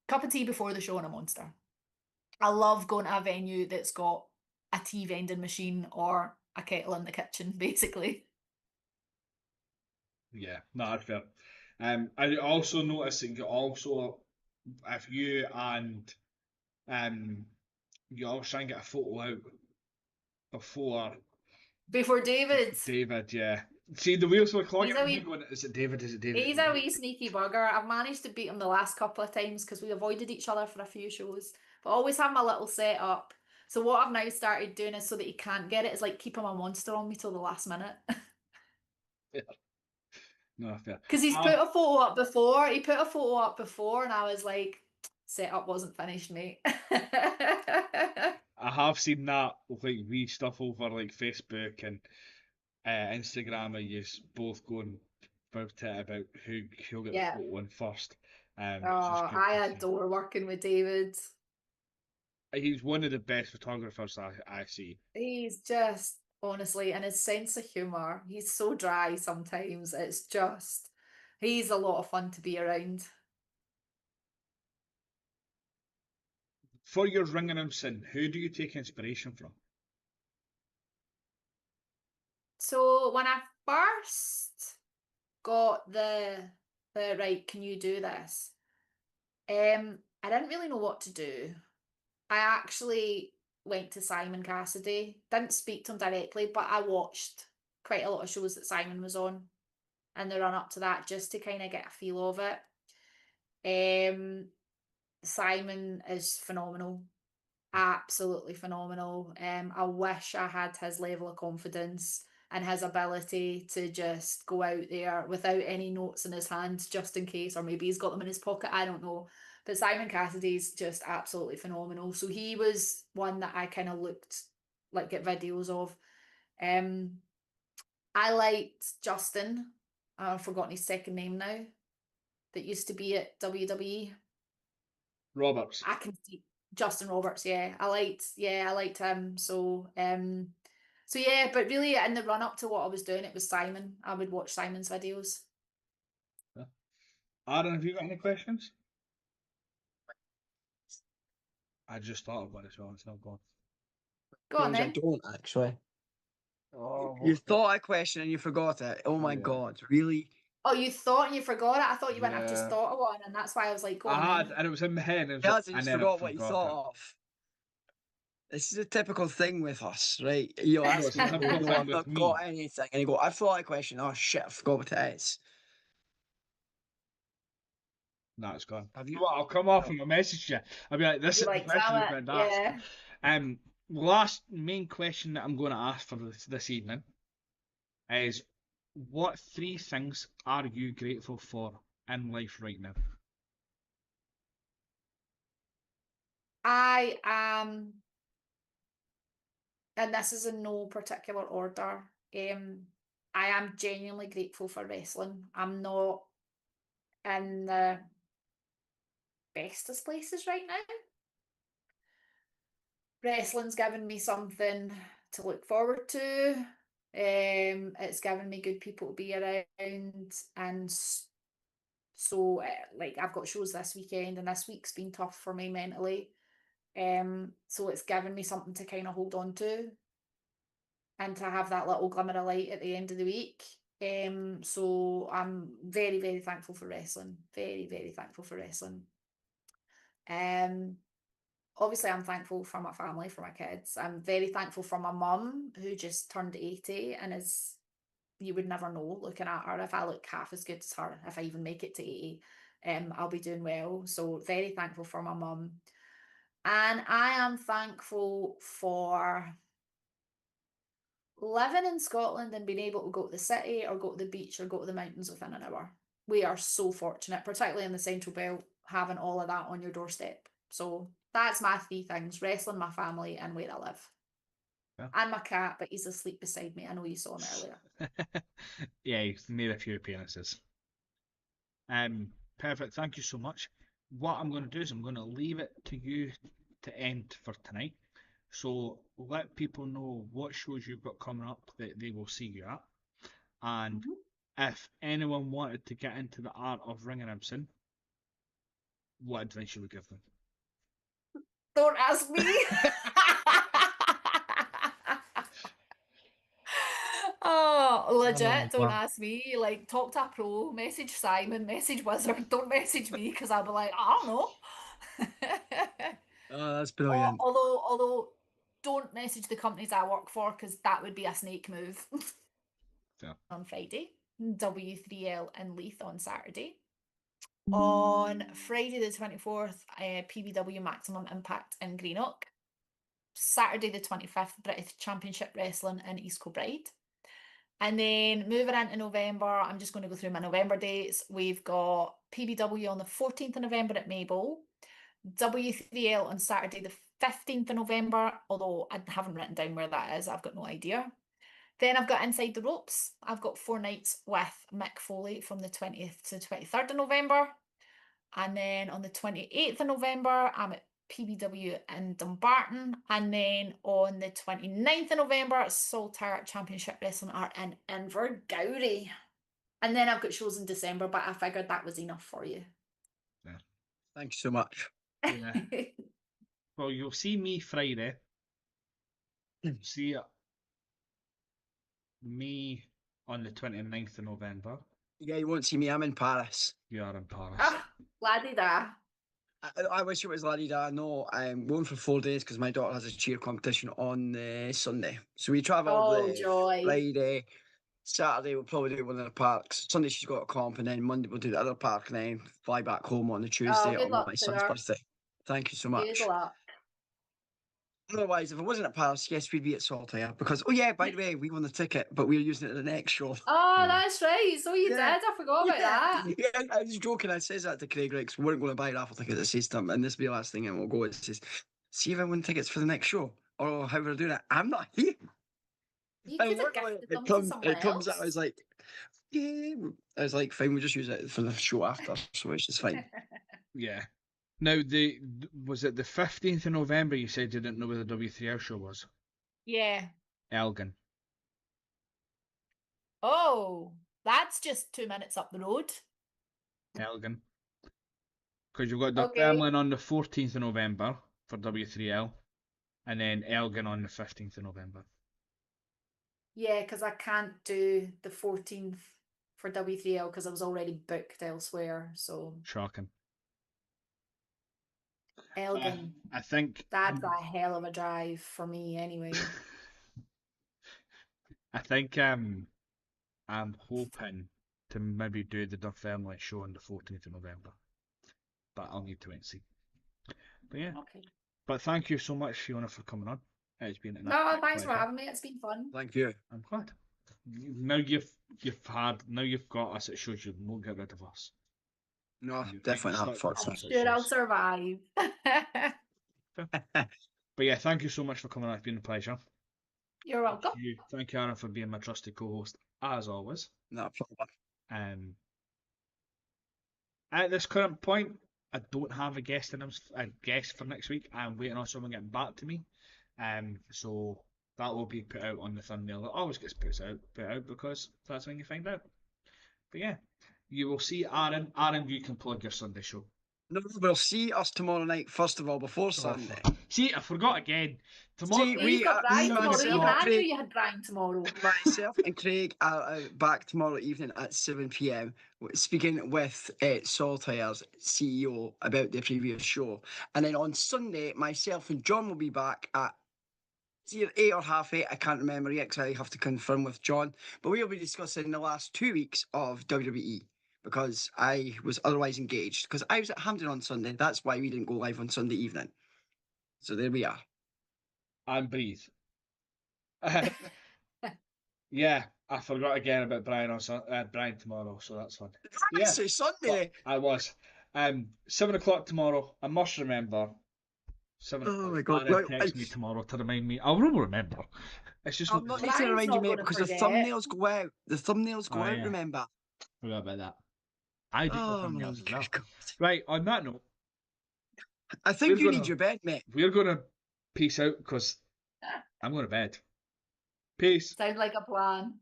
Cup of tea before the show and a Monster. I love going to a venue that's got a tea vending machine or a kettle in the kitchen, basically. Yeah, no, that's fair. I also noticed that you also, if you and you always try and get a photo out before Before David. David, yeah. See the wheels were clogging. He's a wee- Going, is it David? Is it David? He's a wee sneaky bugger. I've managed to beat him the last couple of times because we avoided each other for a few shows. But I always have my little setup. So what I've now started doing is so that he can't get it is like keeping my Monster on me till the last minute. Yeah. No, fair. Because he's put a photo up before. He put a photo up before, and I was like, "Setup wasn't finished, mate." I have seen that like wee stuff over like Facebook and Instagram. Of you both going about it about who'll get Yeah. the photo in first. Oh, I adore working with David. He's one of the best photographers I see. He's just honestly, and his sense of humor. He's so dry sometimes. It's just, he's a lot of fun to be around. For your ring announcing, who do you take inspiration from? So when I first got the right, can you do this? I didn't really know what to do. I actually went to Simon Cassidy. Didn't speak to him directly, but I watched quite a lot of shows that Simon was on in the run up to that just to kind of get a feel of it. Simon is phenomenal. Absolutely phenomenal. I wish I had his level of confidence and his ability to just go out there without any notes in his hand, just in case, or maybe he's got them in his pocket. I don't know. But Simon Cassidy's just absolutely phenomenal. So he was one that I kind of looked like at videos of. I liked Justin. I've forgotten his second name now. That used to be at WWE. Roberts. I can see Justin Roberts. Yeah, I liked him. So yeah. But really, in the run up to what I was doing, it was Simon. I would watch Simon's videos. Yeah. Arran, have you got any questions? I just thought of one as well. It's not gone. Go on I then. don't actually. Oh, You thought a question and you forgot it. Oh my God, really? Oh, you thought and you forgot it? I thought you went, I've Yeah. just thought of one, and that's why I was like, go I on had, then. and it was in my head. And, Yes, and you then I forgot what you forgot thought of. This is a typical thing with us, right? You I know, ask it's a me, typical no, thing I've with not me. got anything, and you go, I thought a question. Oh shit, I forgot what it is. No, it's gone. Have you? Well, I'll come off and I'll message you. I'll be like, I'd this be is the like, question damn you've it, been asked. yeah. Last main question that I'm going to ask for this evening is, what three things are you grateful for in life right now? I am, and this is in no particular order. I am genuinely grateful for wrestling. I'm not in the bestest places right now. Wrestling's given me something to look forward to. It's given me good people to be around, and so like I've got shows this weekend, and this week's been tough for me mentally. So it's given me something to kind of hold on to, and to have that little glimmer of light at the end of the week. So I'm very, very thankful for wrestling. Very, very thankful for wrestling. Obviously I'm thankful for my family, for my kids. I'm very thankful for my mum, who just turned 80 and is, you would never know looking at her. If I look half as good as her, if I even make it to 80, I'll be doing well. So very thankful for my mum. And I am thankful for living in Scotland and being able to go to the city or go to the beach or go to the mountains within an hour. We are so fortunate, particularly in the Central Belt, having all of that on your doorstep. So that's my three things: wrestling, my family, and where I live. Yeah. And my cat, but he's asleep beside me. I know you saw him earlier. Yeah, he's made a few appearances. Perfect. Thank you so much. What I'm going to do is I'm going to leave it to you to end for tonight. So let people know what shows you've got coming up that they will see you at. And if anyone wanted to get into the art of ring announcing, what advice you would give them? Don't ask me. Oh, legit, don't ask me. Like, talk to a pro, message Simon, message Wizard. Don't message me because I'll be like, I don't know. Oh, that's brilliant. Although, don't message the companies I work for because that would be a snake move. Yeah. On Friday, W3L in Leith on Saturday. On Friday the 24th, PBW Maximum Impact in Greenock. Saturday the 25th, British Championship Wrestling in East Kilbride. And then moving into November, I'm just going to go through my November dates. We've got PBW on the 14th of November at Maybole. W3L on Saturday the 15th of November, although I haven't written down where that is. I've got no idea. Then I've got Inside the Ropes. I've got 4 nights with Mick Foley from the 20th to 23rd of November. And then on the 28th of November, I'm at PBW in Dumbarton. And then on the 29th of November, Saltire Championship Wrestling are in Invergowrie. And then I've got shows in December, but I figured that was enough for you. Yeah. Thanks so much. Yeah. Well, you'll see me Friday. See me on the 29th of November. Yeah, you won't see me. I'm in Paris. You are in Paris. Ah, laddie da. I wish it was La Di Da. No, I'm going for 4 days because my daughter has a cheer competition on Sunday. So we travel Oh, the joy. Friday. Saturday we'll probably do one of the parks. Sunday she's got a comp, and then Monday we'll do the other park, and then fly back home on the Oh, Tuesday good on luck my to son's her. birthday. Thank you so Good much. luck. Otherwise, if it wasn't at Paris, yes, we'd be at Saltaire because, oh yeah, by the way, we won the ticket, but we were using it at the next show. Oh, Yeah. that's right. So you Yeah. did. I forgot about that. Yeah, I was joking. I says that to Craig Ricks. We weren't going to buy raffle tickets. It says something, and this will be the last thing, and we'll go. It says, see if I win tickets for the next show or how we're doing it. I'm not here. You And could have literally, gifted them to someone it comes out. else. I was like, yeah. I was like, fine. We'll just use it for the show after, so it's just fine. Yeah. Now, was it the 15th of November you said you didn't know where the W3L show was? Yeah. Elgin. Oh, that's just 2 minutes up the road. Elgin. Because you've got Okay. Dunfermline on the 14th of November for W3L, and then Elgin on the 15th of November. Yeah, because I can't do the 14th for W3L because I was already booked elsewhere. So Shocking. Elgin, I think that's a hell of a drive for me anyway. I think I'm hoping to maybe do the Dunfermline show on the 14th of November, but I'll need to wait and see. But yeah, Okay. but thank you so much, Fiona, for coming on. It's been an No, absolute thanks for pleasure. having me. It's been fun. Thank you. I'm glad. Now you've got us. It shows you won't get rid of us. No, You definitely stuck not for with I'm us, it sure I'll shows. survive. But yeah, thank you so much for coming on. It's been a pleasure. You're welcome. Thank you, Arran, for being my trusted co-host as always. No problem. At this current point, I don't have a guest for next week. I'm waiting on someone getting back to me. So that will be put out on the thumbnail. It always gets put out because that's when you find out. But yeah, you will see Arran. Arran, you can plug your Sunday show. No, we'll see us tomorrow night, first of all, before Sunday. See, I forgot again. Tomorrow, See, Yeah, you've got Brian tomorrow. myself, Even I knew Craig, you had Brian tomorrow. myself and Craig are back tomorrow evening at 7 p.m. speaking with Saltire's CEO about the previous show. And then on Sunday, myself and John will be back at it's either 8 or half 8. I can't remember yet because I have to confirm with John. But we'll be discussing the last 2 weeks of WWE because I was otherwise engaged. Because I was at Hampton on Sunday. That's why we didn't go live on Sunday evening. So there we are. and breathe. Yeah, I forgot again about Brian Brian tomorrow, so that's fun. Yeah, Say Sunday. I was. 7 o'clock tomorrow. I must remember. 7 o'clock. Oh my God. Brian Well, text me tomorrow to remind me. I will remember. It's just I'll not need to Brian's remind not you, mate, gonna because the forget. thumbnails go out. The thumbnails go Oh, out, yeah. remember? Forgot about that. I do the Oh, thumbnails as well. God. Right, on that note, I think We're you gonna- need your bed, mate. we're gonna peace out because I'm going to bed. Peace. Sounds like a plan.